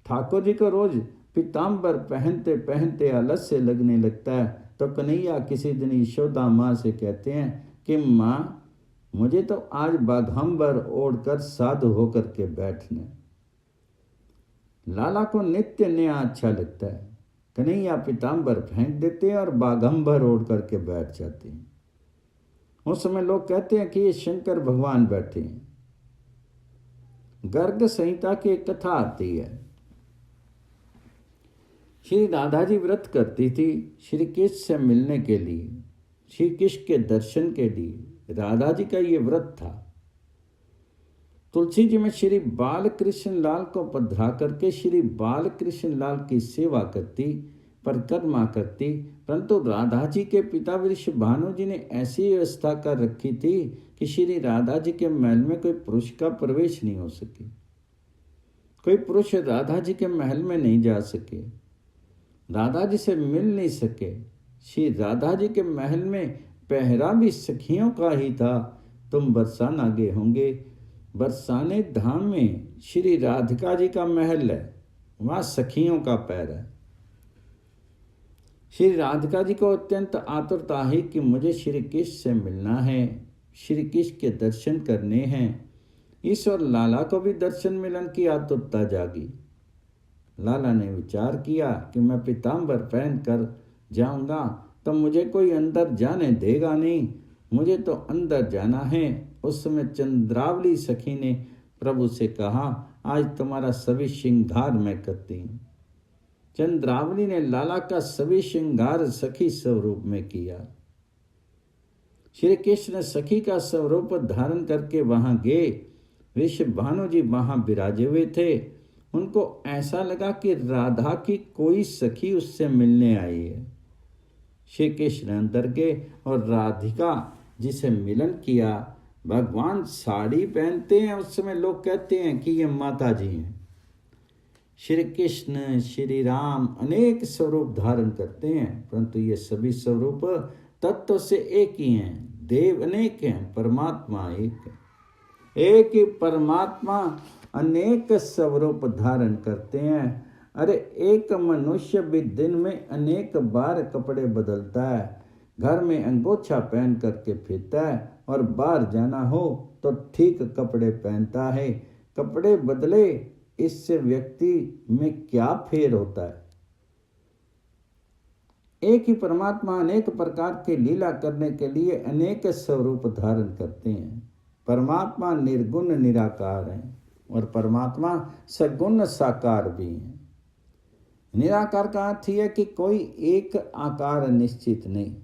ठाकुर जी को रोज पीताम्बर पहनते पहनते आलस्य लगने लगता है, तो कन्हैया किसी दिन यशोदा माँ से कहते हैं कि माँ, मुझे तो आज बाघंबर ओढ़कर साधु होकर के बैठने। लाला को नित्य नया अच्छा लगता है। कन्हैया पीताम्बर फेंक देते हैं और बाघंबर ओढ़ करके बैठ जाते हैं। उस समय लोग कहते हैं कि ये शंकर भगवान बैठे हैं। गर्ग संहिता की एक कथा आती है। श्री राधा जी व्रत करती थी श्री कृष्ण से मिलने के लिए, श्री कृष्ण के दर्शन के लिए। राधा जी का ये व्रत था। तुलसी जी में श्री बाल कृष्ण लाल को पधरा करके श्री बाल कृष्ण लाल की सेवा करती, परिक्रमा करती, परंतु राधा जी के पिता वृष भानु जी ने ऐसी व्यवस्था कर रखी थी कि श्री राधा जी के महल में कोई पुरुष का प्रवेश नहीं हो सके। कोई पुरुष राधा जी के महल में नहीं जा सके, राधा जी से मिल नहीं सके। श्री राधा जी के महल में पहरा भी सखियों का ही था। तुम बरसाना गए होंगे, बरसाने धाम में श्री राधिका जी का महल है, वहाँ सखियों का पैर है। श्री राधिका जी को अत्यंत आतुरता है कि मुझे श्री कृष्ण से मिलना है, श्री कृष्ण के दर्शन करने हैं। ईश्वर लाला को भी दर्शन मिलन की आतुरता जागी। लाला ने विचार किया कि मैं पीताम्बर पहन कर जाऊंगा तो मुझे कोई अंदर जाने देगा नहीं, मुझे तो अंदर जाना है। उस समय चंद्रावली सखी ने प्रभु से कहा, आज तुम्हारा सभी श्रृंगार मैं करती हूँ। चंद्रावली ने लाला का सभी श्रृंगार सखी स्वरूप में किया। श्री कृष्ण सखी का स्वरूप धारण करके वहां गए। ऋषभ भानु जी वहां विराजे हुए थे उनको ऐसा लगा कि राधा की कोई सखी उससे मिलने आई है। श्री कृष्ण अंदर गए और राधिका जिसे मिलन किया। भगवान साड़ी पहनते हैं, उस समय लोग कहते हैं कि ये माता जी हैं। श्री कृष्ण श्री राम अनेक स्वरूप धारण करते हैं, परंतु ये सभी स्वरूप तत्व से एक ही हैं। देव अनेक हैं, परमात्मा एक है। एक ही परमात्मा अनेक स्वरूप धारण करते हैं। अरे एक मनुष्य भी दिन में अनेक बार कपड़े बदलता है। घर में अंगोछा पहन करके फिरता है और बाहर जाना हो तो ठीक कपड़े पहनता है। कपड़े बदले, इससे व्यक्ति में क्या फेर होता है। एक ही परमात्मा अनेक प्रकार की लीला करने के लिए अनेक स्वरूप धारण करते हैं। परमात्मा निर्गुण निराकार है और परमात्मा सगुण साकार भी है। निराकार का अर्थ है कि कोई एक आकार निश्चित नहीं,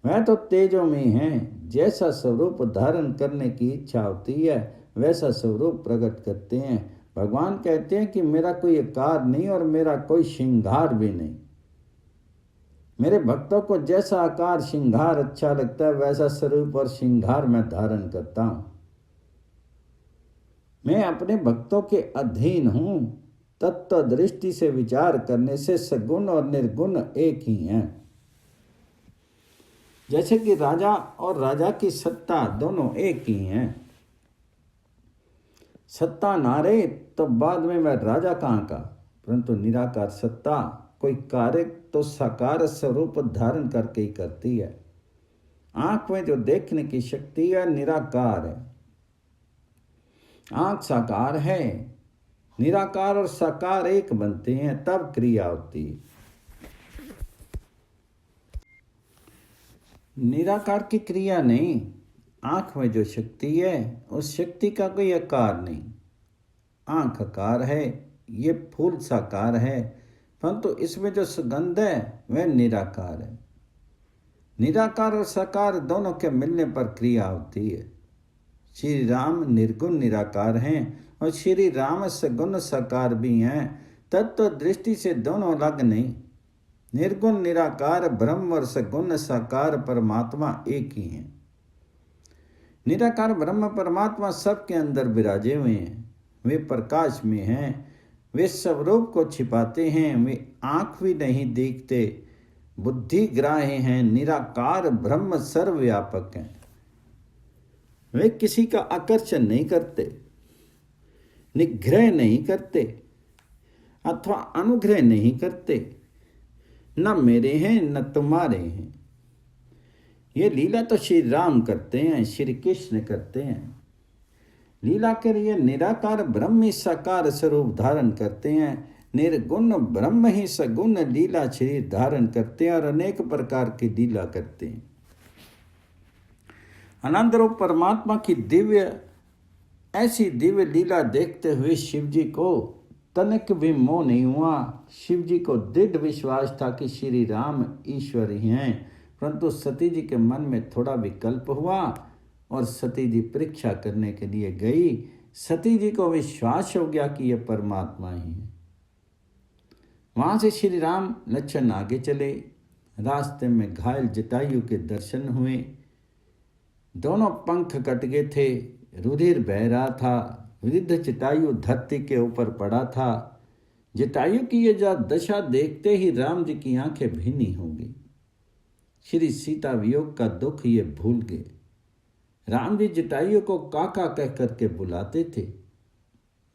वह तो तेजों में है। जैसा स्वरूप धारण करने की इच्छा होती है वैसा स्वरूप प्रकट करते हैं। भगवान कहते हैं कि मेरा कोई आकार नहीं और मेरा कोई श्रृंगार भी नहीं। मेरे भक्तों को जैसा आकार श्रृंगार अच्छा लगता है वैसा स्वरूप और श्रृंगार मैं धारण करता हूं। मैं अपने भक्तों के अधीन हूं। तत्व दृष्टि से विचार करने से सगुण और निर्गुण एक ही हैं। जैसे कि राजा और राजा की सत्ता दोनों एक ही हैं। सत्ता ना रहे तो बाद में वह राजा कहाँ का, परंतु निराकार सत्ता कोई कार्य तो साकार स्वरूप धारण करके ही करती है। आंख में जो देखने की शक्ति है निराकार है। आंख साकार है, निराकार और साकार एक बनते हैं तब क्रिया होती है। निराकार की क्रिया नहीं। आंख में जो शक्ति है उस शक्ति का कोई आकार नहीं। आंख आकार है, ये फूल साकार है, परंतु इसमें जो सुगंध है वह निराकार है। निराकार और साकार दोनों के मिलने पर क्रिया होती है। श्री राम निर्गुण निराकार हैं और श्री राम सगुण साकार भी हैं। तत्व दृष्टि से दोनों अलग नहीं। निर्गुण निराकार ब्रह्म और सगुण साकार परमात्मा एक ही हैं। निराकार ब्रह्म परमात्मा सबके अंदर विराजे हुए हैं। वे प्रकाश में हैं। वे स्वरूप को छिपाते हैं। वे आंख भी नहीं देखते, बुद्धि ग्राह्य हैं। निराकार ब्रह्म सर्वव्यापक हैं। वे किसी का आकर्षण नहीं करते, निग्रह नहीं करते अथवा अनुग्रह नहीं करते। न मेरे हैं न तुम्हारे हैं। ये लीला तो श्री राम करते हैं, श्री कृष्ण करते हैं। लीला के लिए निराकार ब्रह्म ही साकार स्वरूप धारण करते हैं। निर्गुण ब्रह्म ही सगुण लीला शरीर धारण करते हैं और अनेक प्रकार की लीला करते हैं। आनंद रूप परमात्मा की ऐसी दिव्य लीला देखते हुए शिव जी को तनिक भी मोह नहीं हुआ। शिव जी को दृढ़ विश्वास था कि श्री राम ईश्वर ही हैं, परंतु सती जी के मन में थोड़ा विकल्प हुआ और सती जी परीक्षा करने के लिए गई। सती जी को विश्वास हो गया कि यह परमात्मा ही है। वहां से श्री राम लक्ष्मण आगे चले। रास्ते में घायल जटायु के दर्शन हुए। दोनों पंख कट गए थे, रुधिर बह रहा था। वृद्ध जटायु धरती के ऊपर पड़ा था। जटायु की यह दशा देखते ही राम जी की आंखें भीनी हो गई। श्री सीता वियोग का दुख ये भूल गए। राम जी जटायु को काका कह करके बुलाते थे।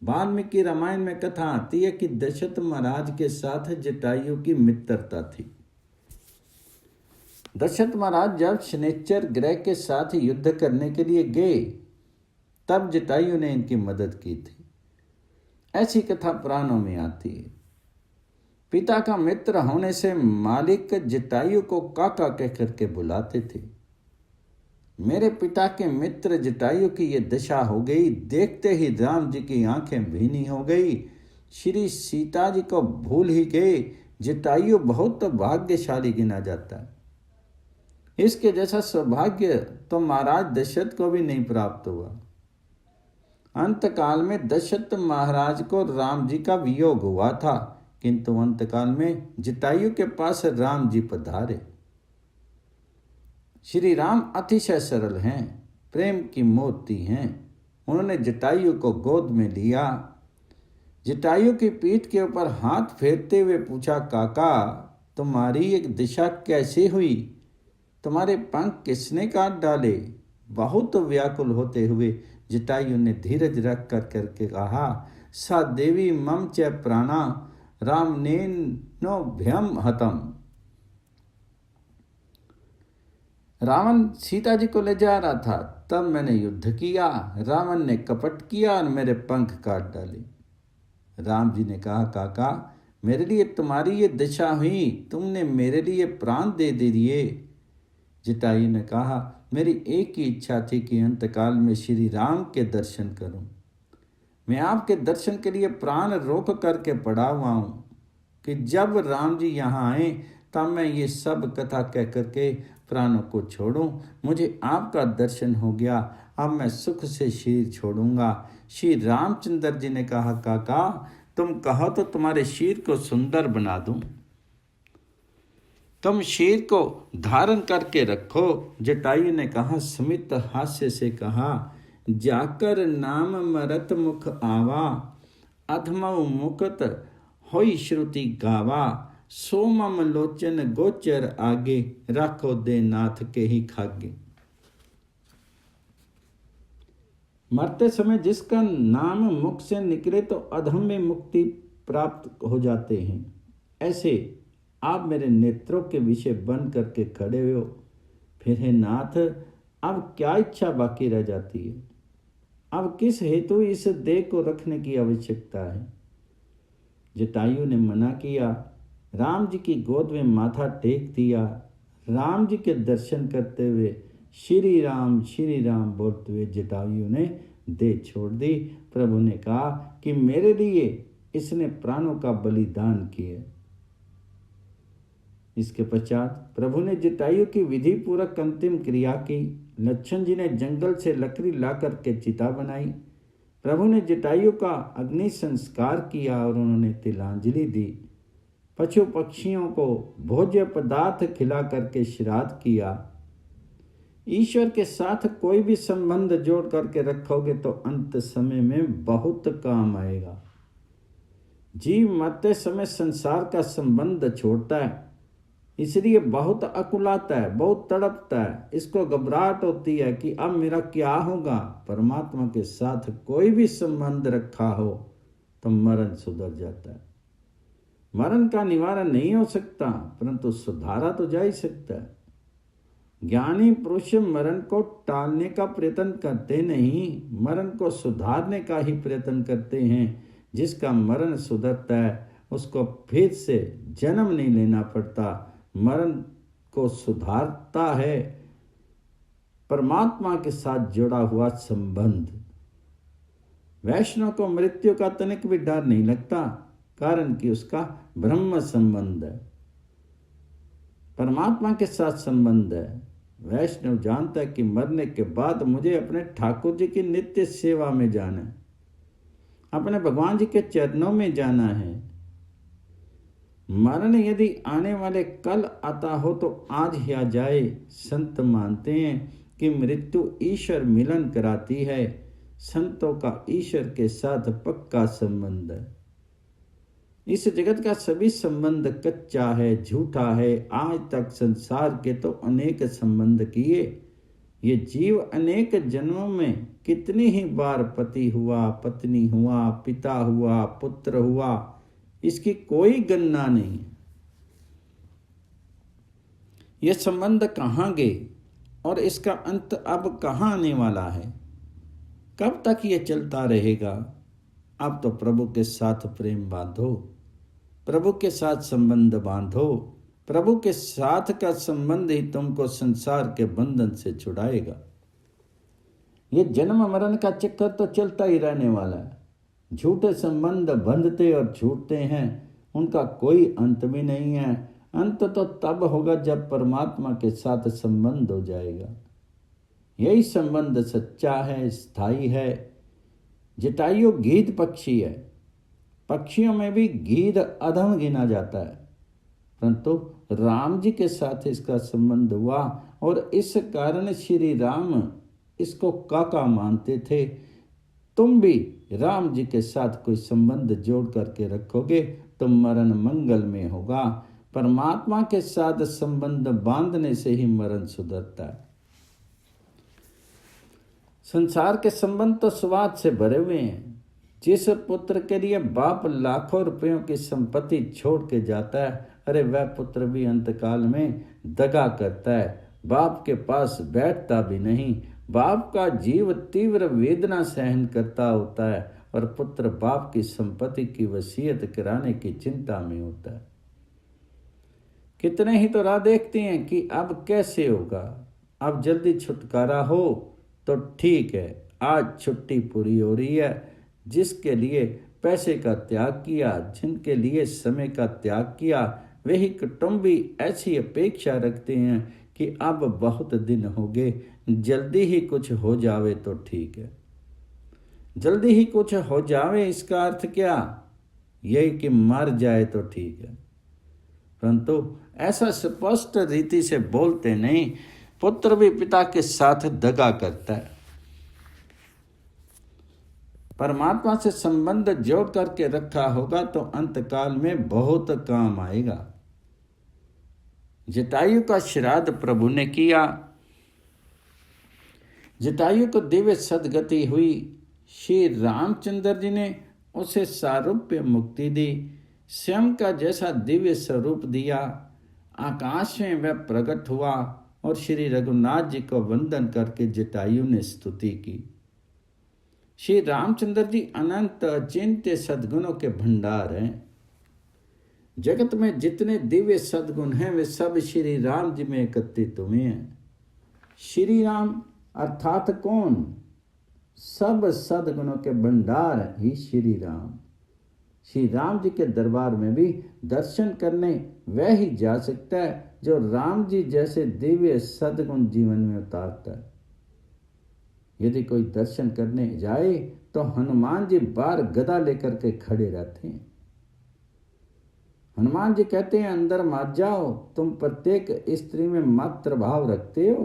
वाल्मीकि रामायण में कथा आती है कि दशरथ महाराज के साथ जटायु की मित्रता थी। दशरथ महाराज जब शनिचर ग्रह के साथ युद्ध करने के लिए गए तब जटायु ने इनकी मदद की थी। ऐसी कथा पुराणों में आती है। पिता का मित्र होने से मालिक जटायु को काका कह करके बुलाते थे। मेरे पिता के मित्र जटायु की ये दशा हो गई। देखते ही राम जी की आंखें भीनी हो गई। श्री सीता जी को भूल ही गए। जटायु बहुत भाग्यशाली गिना जाता है। इसके जैसा सौभाग्य तो महाराज दशरथ को भी नहीं प्राप्त हुआ। अंतकाल में दशरथ महाराज को राम जी का वियोग हुआ था, किंतु अंतकाल में जटायु के पास राम जी पधारे। श्री राम अतिशय सरल हैं, प्रेम की मूर्ति हैं। उन्होंने जटायु को गोद में लिया, जटायु की पीठ के ऊपर हाथ फेरते हुए पूछा, काका तुम्हारी एक दिशा कैसे हुई? तुम्हारे पंख किसने काट डाले? बहुत व्याकुल होते हुए जटायु ने धीरज रख कर करके कहा, सा देवी मम च प्राणा राम नेनो भयम हतम। रावण सीता जी को ले जा रहा था, तब मैंने युद्ध किया। रावण ने कपट किया और मेरे पंख काट डाले। राम जी ने कहा, काका मेरे लिए तुम्हारी ये दिशा हुई, तुमने मेरे लिए प्राण दे दिए। जटायु ने कहा, मेरी एक ही इच्छा थी कि अंतकाल में श्री राम के दर्शन करूं। मैं आपके दर्शन के लिए प्राण रोक करके पड़ा हुआ हूँ कि जब राम जी यहाँ आए तब मैं ये सब कथा कह करके प्राणों को छोड़ूं। मुझे आपका दर्शन हो गया, अब मैं सुख से शरीर छोड़ूंगा। श्री रामचंद्र जी ने कहा, काका तुम कहो तो तुम्हारे शरीर को सुंदर बना दूं, तुम शरीर को धारण करके रखो। जटायु ने कहा, स्मित हास्य से कहा, जाकर नाम मरत मुख आवा, अधमौ मुकत होई श्रुति गावा, सोमम लोचन गोचर आगे, राखो दे नाथ के ही खागे। मरते समय जिसका नाम मुख से निकले तो अधम में मुक्ति प्राप्त हो जाते हैं, ऐसे आप मेरे नेत्रों के विषय बन करके खड़े हो। फिर हे नाथ, अब क्या इच्छा बाकी रह जाती है? अब किस हेतु इस देह को रखने की आवश्यकता है? जटायु ने मना किया। राम जी की गोद में माथा टेक दिया। राम जी के दर्शन करते हुए श्री राम बोलते हुए जटायु ने देह छोड़ दी। प्रभु ने कहा कि मेरे लिए इसने प्राणों का बलिदान किया। इसके पश्चात प्रभु ने जटायु की विधि पूर्वक अंतिम क्रिया की। लक्ष्मण जी ने जंगल से लकड़ी ला करके चिता बनाई। प्रभु ने जटायु का अग्नि संस्कार किया और उन्होंने तिलांजलि दी। पशु पक्षियों को भोज्य पदार्थ खिला करके श्राद्ध किया। ईश्वर के साथ कोई भी संबंध जोड़ करके रखोगे तो अंत समय में बहुत काम आएगा। जीव मरते समय संसार का संबंध छोड़ता है, इसलिए बहुत अकुलाता है, बहुत तड़पता है। इसको घबराहट होती है कि अब मेरा क्या होगा। परमात्मा के साथ कोई भी संबंध रखा हो तो मरण सुधर जाता है। मरण का निवारण नहीं हो सकता, परंतु सुधारा तो जा ही सकता है। ज्ञानी पुरुष मरण को टालने का प्रयत्न करते नहीं, मरण को सुधारने का ही प्रयत्न करते हैं। जिसका मरण सुधरता है उसको फिर से जन्म नहीं लेना पड़ता। मरण को सुधारता है परमात्मा के साथ जुड़ा हुआ संबंध। वैष्णव को मृत्यु का तनिक भी डर नहीं लगता, कारण कि उसका ब्रह्म संबंध है, परमात्मा के साथ संबंध है। वैष्णव जानता है कि मरने के बाद मुझे अपने ठाकुर जी की नित्य सेवा में जाना है, अपने भगवान जी के चरणों में जाना है। मरण यदि आने वाले कल आता हो तो आज ही आ जाए। संत मानते हैं कि मृत्यु ईश्वर मिलन कराती है। संतों का ईश्वर के साथ पक्का संबंध है। इस जगत का सभी संबंध कच्चा है, झूठा है। आज तक संसार के तो अनेक संबंध किए। ये जीव अनेक जन्मों में कितनी ही बार पति हुआ, पत्नी हुआ, पिता हुआ, पुत्र हुआ, इसकी कोई गणना नहीं। ये संबंध कहाँ गए और इसका अंत अब कहाँ आने वाला है? कब तक ये चलता रहेगा? अब तो प्रभु के साथ प्रेम बांधो, प्रभु के साथ संबंध बांधो। प्रभु के साथ का संबंध ही तुमको संसार के बंधन से छुड़ाएगा। ये जन्म मरण का चक्कर तो चलता ही रहने वाला है। झूठे संबंध बंधते और छूटते हैं, उनका कोई अंत भी नहीं है। अंत तो तब होगा जब परमात्मा के साथ संबंध हो जाएगा। यही संबंध सच्चा है, स्थायी है। जटायु गीध पक्षी है, पक्षियों में भी गीध अधम गिना जाता है, परंतु राम जी के साथ इसका संबंध हुआ और इस कारण श्री राम इसको काका मानते थे। तुम भी राम जी के साथ कोई संबंध जोड़ करके रखोगे तो मरण मंगल में होगा। परमात्मा के साथ संबंध बांधने से ही मरण सुधरता है। संसार के संबंध तो स्वार्थ से भरे हुए हैं। जिस पुत्र के लिए बाप लाखों रुपयों की संपत्ति छोड़ के जाता है, अरे वह पुत्र भी अंतकाल में दगा करता है, बाप के पास बैठता भी नहीं। बाप का जीव तीव्र वेदना सहन करता होता है और पुत्र बाप की संपत्ति की वसीयत कराने की चिंता में होता है। कितने ही तो राह देखते हैं कि अब कैसे होगा, अब जल्दी छुटकारा हो तो ठीक है, आज छुट्टी पूरी हो रही है। जिसके लिए पैसे का त्याग किया, जिनके लिए समय का त्याग किया, वही कुटुंबी ऐसी अपेक्षा रखते हैं कि अब बहुत दिन हो गए, जल्दी ही कुछ हो जावे तो ठीक है। जल्दी ही कुछ हो जावे इसका अर्थ क्या? यही कि मर जाए तो ठीक है, परंतु ऐसा स्पष्ट रीति से बोलते नहीं। पुत्र भी पिता के साथ दगा करता है। परमात्मा से संबंध जोड़ करके रखा होगा तो अंतकाल में बहुत काम आएगा। जटायु का श्राद्ध प्रभु ने किया। जटायु को दिव्य सदगति हुई। श्री रामचंद्र जी ने उसे सारूप्य मुक्ति दी, स्वयं का जैसा दिव्य स्वरूप दिया। आकाश में वह प्रकट हुआ और श्री रघुनाथ जी को वंदन करके जटायु ने स्तुति की। श्री रामचंद्र जी अनंत अचिंत्य सद्गुणों के भंडार हैं। जगत में जितने दिव्य सद्गुण हैं वे सब श्री राम जी में एकत्रित हुए हैं। श्री राम अर्थात कौन? सब सद्गुणों के भंडार ही श्री राम। श्री राम जी के दरबार में भी दर्शन करने वह ही जा सकता है जो राम जी जैसे दिव्य सद्गुण जीवन में उतारता है। यदि कोई दर्शन करने जाए तो हनुमान जी बार गदा लेकर के खड़े रहते हैं। हनुमान जी कहते हैं, अंदर मत जाओ, तुम प्रत्येक स्त्री में मातृ भाव रखते हो,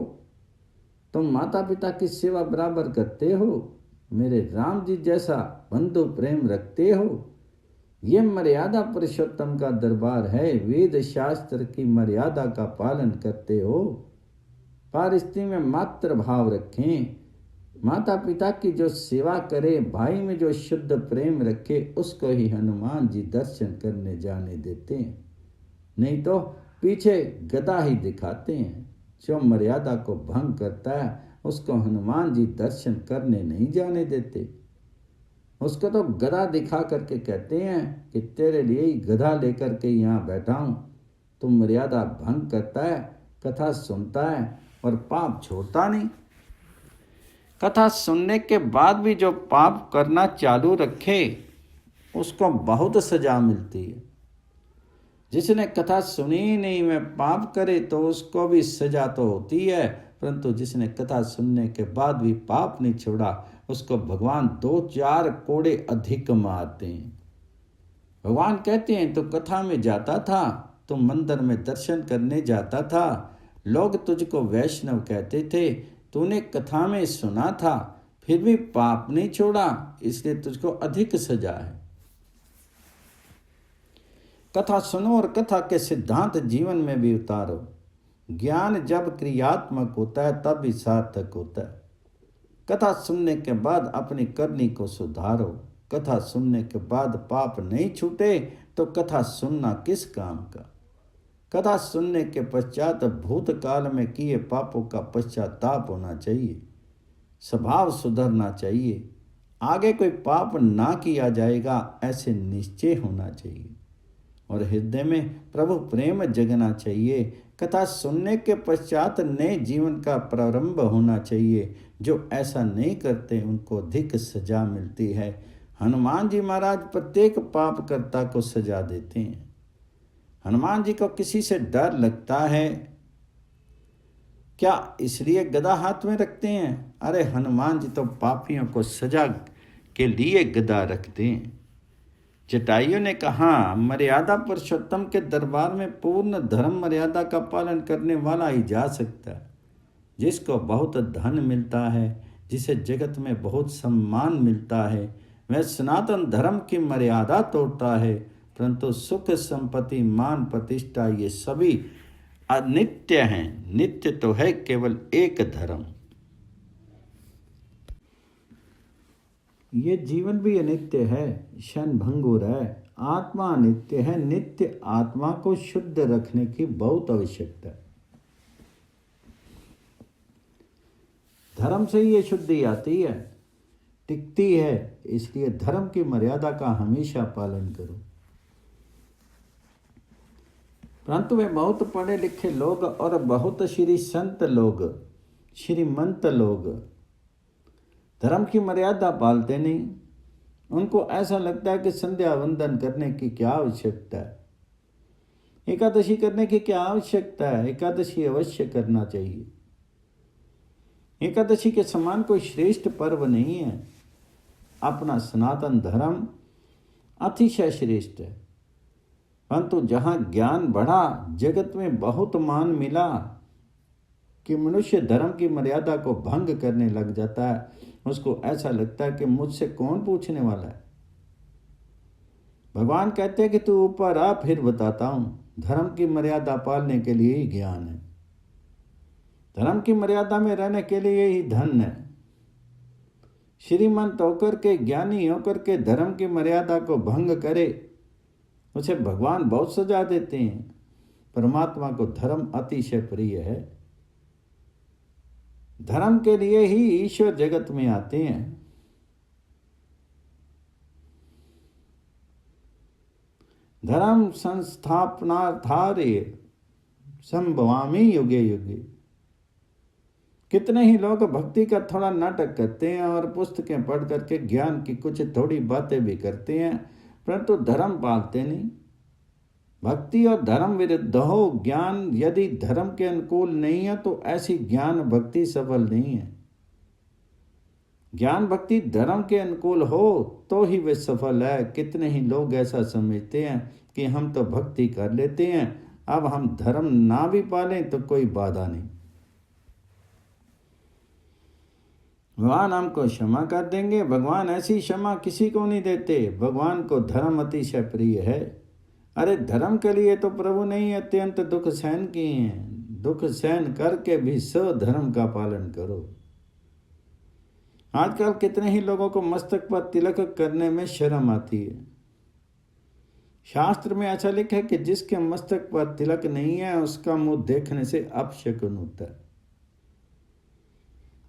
तुम माता पिता की सेवा बराबर करते हो, मेरे राम जी जैसा बंधु प्रेम रखते हो। ये मर्यादा पुरुषोत्तम का दरबार है, वेद शास्त्र की मर्यादा का पालन करते हो। पर स्त्री में मातृ भाव रखें, माता पिता की जो सेवा करे, भाई में जो शुद्ध प्रेम रखे, उसको ही हनुमान जी दर्शन करने जाने देते हैं। नहीं तो पीछे गदा ही दिखाते हैं। जो मर्यादा को भंग करता है उसको हनुमान जी दर्शन करने नहीं जाने देते। उसको तो गदा दिखा करके कहते हैं कि तेरे लिए ही गधा लेकर के यहाँ बैठा हूँ। तू मर्यादा भंग करता है, कथा सुनता है और पाप छोड़ता नहीं। कथा सुनने के बाद भी जो पाप करना चालू रखे उसको बहुत सजा मिलती है। जिसने कथा सुनी ही नहीं में पाप करे तो उसको भी सजा तो होती है, परंतु जिसने कथा सुनने के बाद भी पाप नहीं छोड़ा उसको भगवान 2-4 कोड़े अधिक मारते हैं। भगवान कहते हैं तो कथा में जाता था, तो मंदिर में दर्शन करने जाता था, लोग तुझको वैष्णव कहते थे, तूने कथा में सुना था फिर भी पाप नहीं छोड़ा, इसलिए तुझको अधिक सजा है। कथा सुनो और कथा के सिद्धांत जीवन में भी उतारो। ज्ञान जब क्रियात्मक होता है तब भी सार्थक होता है। कथा सुनने के बाद अपनी करनी को सुधारो। कथा सुनने के बाद पाप नहीं छूटे तो कथा सुनना किस काम का। कथा सुनने के पश्चात भूतकाल में किए पापों का पश्चाताप होना चाहिए, स्वभाव सुधरना चाहिए, आगे कोई पाप ना किया जाएगा ऐसे निश्चय होना चाहिए और हृदय में प्रभु प्रेम जगना चाहिए। कथा सुनने के पश्चात नए जीवन का प्रारंभ होना चाहिए। जो ऐसा नहीं करते उनको अधिक सजा मिलती है। हनुमान जी महाराज प्रत्येक पापकर्ता को सजा देते हैं। हनुमान जी को किसी से डर लगता है क्या? इसलिए गदा हाथ में रखते हैं। अरे हनुमान जी तो पापियों को सजा के लिए गदा रख दें। जटायु ने कहा, मर्यादा पुरुषोत्तम के दरबार में पूर्ण धर्म मर्यादा का पालन करने वाला ही जा सकता है। जिसको बहुत धन मिलता है, जिसे जगत में बहुत सम्मान मिलता है, वह सनातन धर्म की मर्यादा तोड़ता है। परंतु सुख, संपत्ति, मान, प्रतिष्ठा ये सभी अनित्य हैं। नित्य तो है केवल एक धर्म। ये जीवन भी अनित्य है, क्षण भंगुर है। आत्मा अनित्य है। नित्य आत्मा को शुद्ध रखने की बहुत आवश्यकता है। धर्म से ये शुद्धि आती है, टिकती है। इसलिए धर्म की मर्यादा का हमेशा पालन करो। परंतु वे बहुत पढ़े लिखे लोग और बहुत श्री संत लोग, श्रीमंत लोग धर्म की मर्यादा पालते नहीं। उनको ऐसा लगता है कि संध्या वंदन करने की क्या आवश्यकता है, एकादशी करने की क्या आवश्यकता है। एकादशी अवश्य करना चाहिए। एकादशी के समान कोई श्रेष्ठ पर्व नहीं है। अपना सनातन धर्म अतिशय श्रेष्ठ है। परंतु जहाँ ज्ञान बढ़ा, जगत में बहुत मान मिला कि मनुष्य धर्म की मर्यादा को भंग करने लग जाता है। उसको ऐसा लगता है कि मुझसे कौन पूछने वाला है। भगवान कहते हैं कि तू ऊपर आ, फिर बताता हूँ। धर्म की मर्यादा पालने के लिए ही ज्ञान है। धर्म की मर्यादा में रहने के लिए ही धन है। श्रीमंत होकर के, ज्ञानी होकर के धर्म की मर्यादा को भंग करे, उसे भगवान बहुत सजा देते हैं। परमात्मा को धर्म अतिशय प्रिय है। धर्म के लिए ही ईश्वर जगत में आते हैं। धर्म संस्थापनार्थाय संभवामि युगे युगे। कितने ही लोग भक्ति का थोड़ा नाटक करते हैं और पुस्तकें पढ़ करके ज्ञान की कुछ थोड़ी बातें भी करते हैं, परंतु धर्म पालते नहीं। भक्ति और धर्म विरुद्ध हो। ज्ञान यदि धर्म के अनुकूल नहीं है तो ऐसी ज्ञान भक्ति सफल नहीं है। ज्ञान भक्ति धर्म के अनुकूल हो तो ही वे सफल है। कितने ही लोग ऐसा समझते हैं कि हम तो भक्ति कर लेते हैं, अब हम धर्म ना भी पालें तो कोई बाधा नहीं, भगवान हमको क्षमा कर देंगे। भगवान ऐसी क्षमा किसी को नहीं देते। भगवान को धर्म अतिशय प्रिय है। अरे धर्म के लिए तो प्रभु ने ही अत्यंत दुख सहन किए हैं। दुख सहन करके भी स्वधर्म का पालन करो। आजकल कितने ही लोगों को मस्तक पर तिलक करने में शर्म आती है। शास्त्र में ऐसा लिखा है कि जिसके मस्तक पर तिलक नहीं है उसका मुंह देखने से अपशकुन होता है।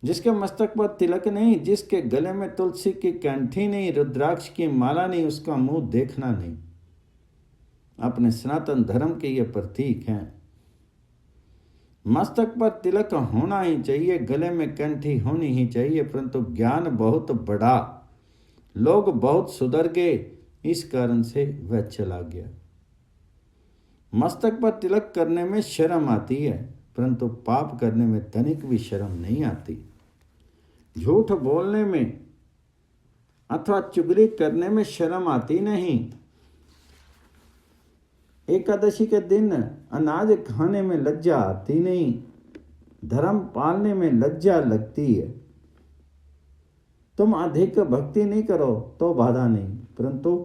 जिसके मस्तक पर तिलक नहीं, जिसके गले में तुलसी की कंठी नहीं, रुद्राक्ष की माला नहीं, उसका मुंह देखना नहीं। अपने सनातन धर्म के ये प्रतीक हैं। मस्तक पर तिलक होना ही चाहिए, गले में कंठी होनी ही चाहिए, परंतु ज्ञान बहुत बड़ा, लोग बहुत सुधर गए, इस कारण से वह चला गया। मस्तक पर तिलक करने में शर्म आती है, परंतु पाप करने में तनिक भी शर्म नहीं आती। झूठ बोलने में अथवा चुगली करने में शर्म आती नहीं। एकादशी के दिन अनाज खाने में लज्जा आती नहीं। धर्म पालने में लज्जा लगती है। तुम अधिक भक्ति नहीं करो तो बाधा नहीं, परंतु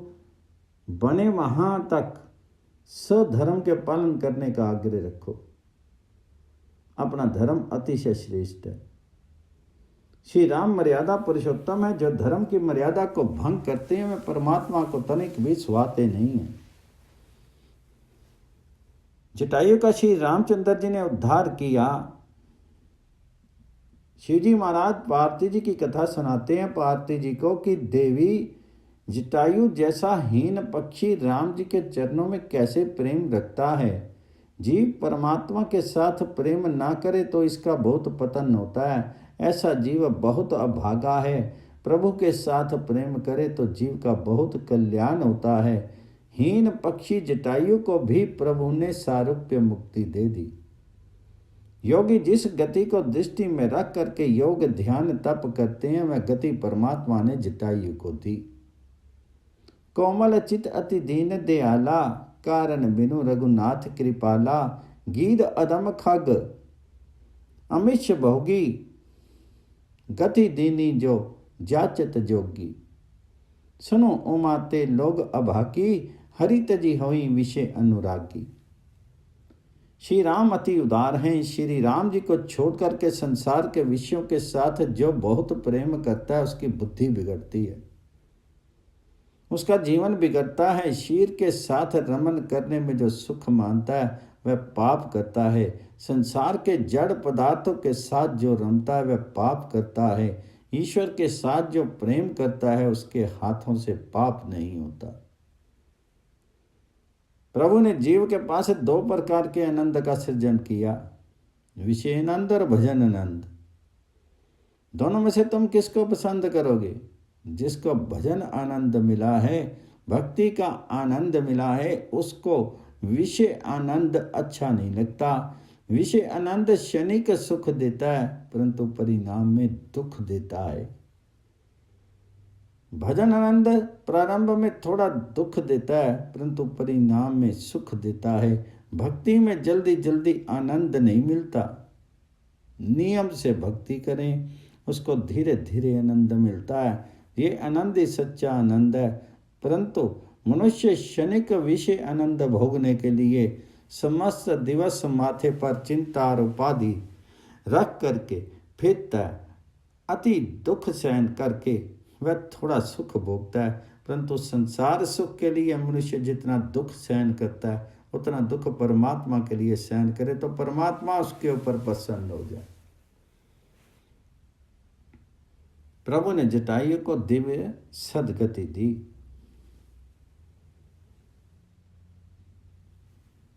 बने वहां तक सधर्म के पालन करने का आग्रह रखो। अपना धर्म अतिशय श्रेष्ठ है। श्री राम मर्यादा पुरुषोत्तम है। जो धर्म की मर्यादा को भंग करते हैं वे परमात्मा को तनिक भी सुहाते नहीं है। जटायु का श्री रामचंद्र जी ने उद्धार किया। शिव जी महाराज पार्वती जी की कथा सुनाते हैं पार्वती जी को कि देवी जटायु जैसा हीन पक्षी राम जी के चरणों में कैसे प्रेम रखता है। जीव परमात्मा के साथ प्रेम ना करे तो इसका बहुत पतन होता है। ऐसा जीव बहुत अभागा है। प्रभु के साथ प्रेम करे तो जीव का बहुत कल्याण होता है। हीन पक्षी जटायु को भी प्रभु ने सारूप्य मुक्ति दे दी। योगी जिस गति को दृष्टि में रख करके योग ध्यान तप करते हैं, वह गति परमात्मा ने जटायु को दी। कोमल चित अति दीन दयाला, कारण बिनु रघुनाथ कृपाला। गीध अदम खग अमिष भोगी, गति दीनी जो जाचत जोगी। सुनो उमाते लोग अभाकी, हरि तजी होई विषय अनुरागी। श्री राम अति उदार हैं। श्री राम जी को छोड़ करके संसार के विषयों के साथ जो बहुत प्रेम करता है, उसकी बुद्धि बिगड़ती है, उसका जीवन बिगड़ता है। शीर के साथ रमन करने में जो सुख मानता है, वह पाप करता है। संसार के जड़ पदार्थों के साथ जो रमता है, वह पाप करता है। ईश्वर के साथ जो प्रेम करता है, उसके हाथों से पाप नहीं होता। प्रभु ने जीव के पास 2 प्रकार के आनंद का सृजन किया, विषय आनंद और भजन आनंद। दोनों में से तुम किसको पसंद करोगे? जिसको भजन आनंद मिला है, भक्ति का आनंद मिला है, उसको विषय आनंद अच्छा नहीं लगता। विषय आनंद क्षणिक सुख देता है, परंतु परिणाम में दुख देता है। भजन आनंद प्रारंभ में थोड़ा दुख देता है, परंतु परिणाम में सुख देता है। भक्ति में जल्दी जल्दी आनंद नहीं मिलता। नियम से भक्ति करें, उसको धीरे धीरे आनंद मिलता है। ये आनंद ही सच्चा आनंद है। परंतु मनुष्य क्षणिक विषय आनंद भोगने के लिए समस्त दिवस माथे पर चिंता और उपाधि रख करके फिरता है। अति दुख सहन करके वह थोड़ा सुख भोगता है, परंतु संसार सुख के लिए मनुष्य जितना दुख सहन करता है, उतना दुख परमात्मा के लिए सहन करे तो परमात्मा उसके ऊपर प्रसन्न हो जाए। प्रभु ने जटायु को दिव्य सदगति दी।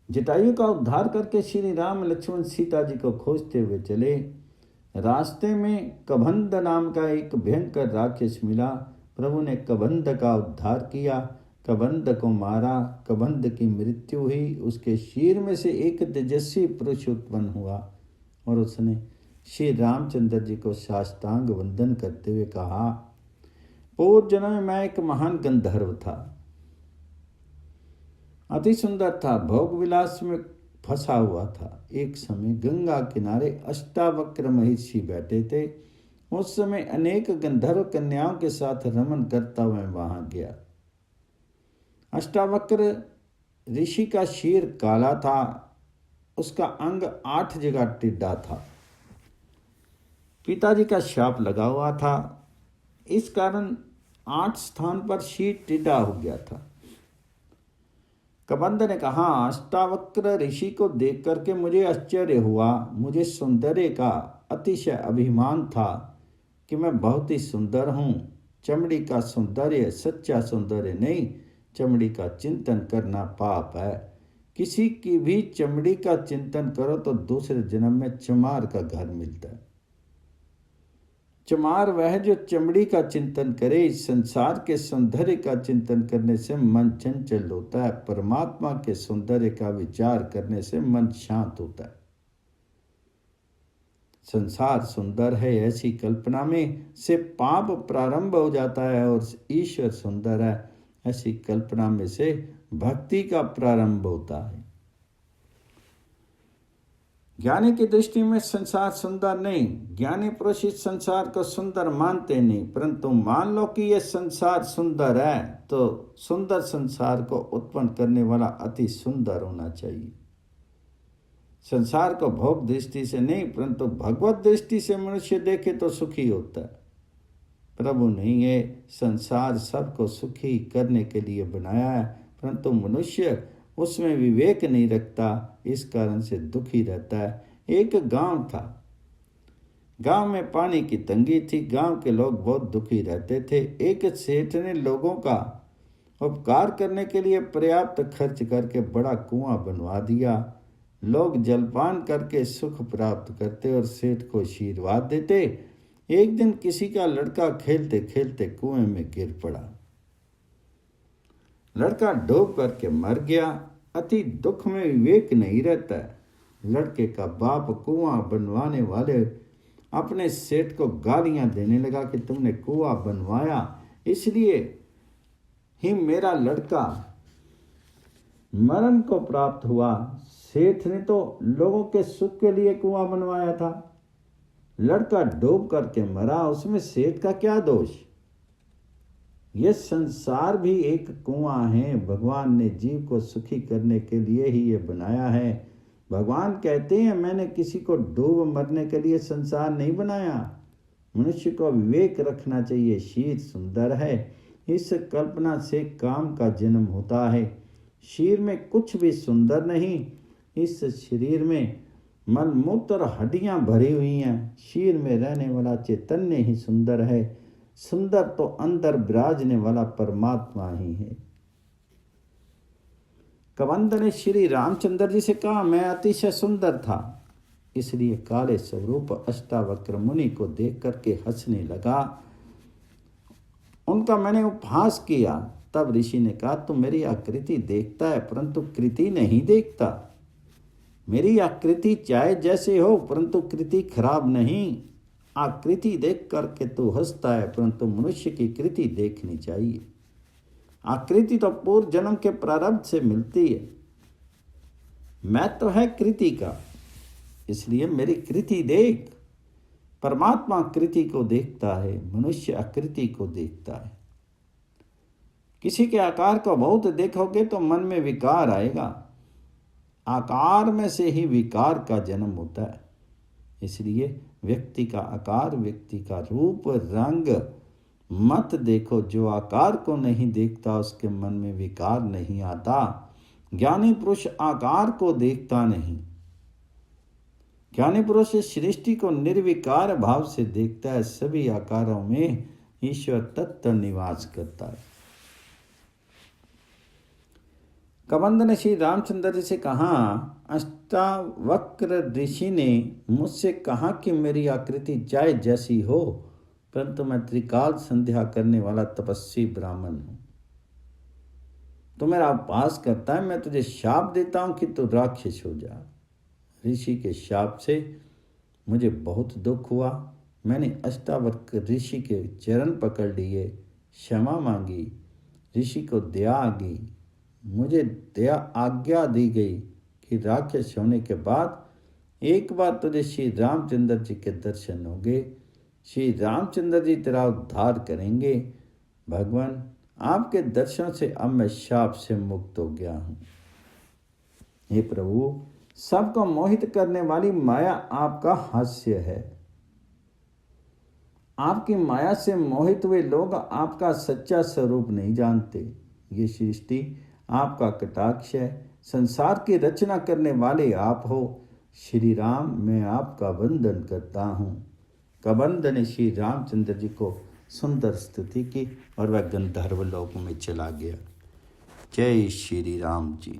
जटायु का उद्धार करके श्री राम लक्ष्मण सीता जी को खोजते हुए चले। रास्ते में कबंध नाम का एक भयंकर राक्षस मिला। प्रभु ने कबंध का उद्धार किया, कबंध को मारा, कबंध की मृत्यु हुई। उसके शरीर में से एक तेजस्वी पुरुष उत्पन्न हुआ और उसने श्री रामचंद्र जी को साष्टांग वंदन करते हुए कहा, पूर्व जन्म में मैं एक महान गंधर्व था, अति सुंदर था, भोग विलास में फंसा हुआ था। एक समय गंगा किनारे अष्टावक्र महिषी बैठे थे। उस समय अनेक गंधर्व कन्याओं के साथ रमन करता हुआ वहां गया। अष्टावक्र ऋषि का शीर काला था, उसका अंग 8 जगह टिड्डा था। पिताजी का शाप लगा हुआ था, इस कारण 8 स्थान पर शीर टिड्डा हो गया था। कबंध ने कहा, अष्टावक्र ऋषि को देख करके मुझे आश्चर्य हुआ। मुझे सौंदर्य का अतिशय अभिमान था कि मैं बहुत ही सुंदर हूँ। चमड़ी का सौंदर्य सच्चा सौंदर्य नहीं, चमड़ी का चिंतन करना पाप है। किसी की भी चमड़ी का चिंतन करो तो दूसरे जन्म में चमार का घर मिलता है। चमार वह जो चमड़ी का चिंतन करे। इस संसार के सौंदर्य का चिंतन करने से मन चंचल होता है, परमात्मा के सौंदर्य का विचार करने से मन शांत होता है। संसार सुंदर है ऐसी कल्पना में से पाप प्रारंभ हो जाता है, और ईश्वर सुंदर है ऐसी कल्पना में से भक्ति का प्रारंभ होता है। ज्ञानी की दृष्टि में संसार सुंदर नहीं, ज्ञानी पुरुष इस संसार को सुंदर मानते नहीं, परंतु मान लो कि यह संसार सुंदर है तो सुंदर संसार को उत्पन्न करने वाला अति सुंदर होना चाहिए। संसार को भोग दृष्टि से नहीं, परंतु भगवत दृष्टि से मनुष्य देखे तो सुखी होता है। प्रभु ने ये संसार सबको सुखी करने के लिए बनाया है, परंतु मनुष्य उसमें विवेक नहीं रखता, इस कारण से दुखी रहता है। एक गांव था, गांव में पानी की तंगी थी, गांव के लोग बहुत दुखी रहते थे। एक सेठ ने लोगों का उपकार करने के लिए पर्याप्त खर्च करके बड़ा कुआं बनवा दिया। लोग जलपान करके सुख प्राप्त करते और सेठ को आशीर्वाद देते। एक दिन किसी का लड़का खेलते खेलते कुएं में गिर पड़ा, लड़का डूब करके मर गया। अति दुख में विवेक नहीं रहता है। लड़के का बाप कुआं बनवाने वाले अपने सेठ को गालियां देने लगा कि तुमने कुआं बनवाया, इसलिए ही मेरा लड़का मरण को प्राप्त हुआ। सेठ ने तो लोगों के सुख के लिए कुआं बनवाया था, लड़का डूब करके मरा, उसमें सेठ का क्या दोष। यह संसार भी एक कुआं है, भगवान ने जीव को सुखी करने के लिए ही ये बनाया है। भगवान कहते हैं मैंने किसी को डूब मरने के लिए संसार नहीं बनाया। मनुष्य को विवेक रखना चाहिए। शीर सुंदर है, इस कल्पना से काम का जन्म होता है। शीर में कुछ भी सुंदर नहीं, इस शरीर में मन मूत्र और हड्डियां भरी हुई हैं। शीर में रहने वाला चैतन्य ही सुंदर है। सुंदर तो अंदर विराजने वाला परमात्मा ही है। कबंध ने श्री रामचंद्र जी से कहा, मैं अतिशय सुंदर था, इसलिए काले स्वरूप अष्टावक्र मुनि को देख करके हंसने लगा। उनका मैंने उपहास किया। तब ऋषि ने कहा, तू मेरी आकृति देखता है परंतु कृति नहीं देखता। मेरी आकृति चाहे जैसे हो परंतु कृति खराब नहीं। आकृति देख करके तू हंसता है परंतु मनुष्य की कृति देखनी चाहिए। आकृति तो पूर्व जन्म के प्रारब्ध से मिलती है। मैं तो है कृति का, इसलिए मेरी कृति देख। परमात्मा कृति को देखता है, मनुष्य आकृति को देखता है। किसी के आकार को बहुत देखोगे तो मन में विकार आएगा। आकार में से ही विकार का जन्म होता है। इसलिए व्यक्ति का आकार, व्यक्ति का रूप, रंग मत देखो। जो आकार को नहीं देखता उसके मन में विकार नहीं आता। ज्ञानी पुरुष आकार को देखता नहीं। ज्ञानी पुरुष सृष्टि को निर्विकार भाव से देखता है। सभी आकारों में ईश्वर तत्व निवास करता है। कबंध ने श्री रामचंद्र जी से कहा, अष्टावक्र ऋषि ने मुझसे कहा कि मेरी आकृति चाहे जैसी हो परंतु मैं त्रिकाल संध्या करने वाला तपस्वी ब्राह्मण हूं। तो मेरा उपवास करता है, मैं तुझे शाप देता हूं कि तू राक्षस हो जा। ऋषि के शाप से मुझे बहुत दुख हुआ। मैंने अष्टावक्र ऋषि के चरण पकड़ लिए, क्षमा मांगी। ऋषि को दया आ गई। मुझे दया आज्ञा दी गई कि राक्षस होने के बाद एक बार तुझे श्री रामचंद्र जी के दर्शन होंगे। श्री रामचंद्र जी तेरा उद्धार करेंगे। भगवान, आपके दर्शन से अब मैं शाप से मुक्त हो गया हूँ। हे प्रभु, सबको मोहित करने वाली माया आपका हास्य है। आपकी माया से मोहित हुए लोग आपका सच्चा स्वरूप नहीं जानते। ये सृष्टि आपका कटाक्ष है। संसार की रचना करने वाले आप हो। श्री राम, मैं आपका वंदन करता हूँ। कबंध ने श्री रामचंद्र जी को सुंदर स्तुति की और वह गंधर्व लोक में चला गया। जय श्री राम जी।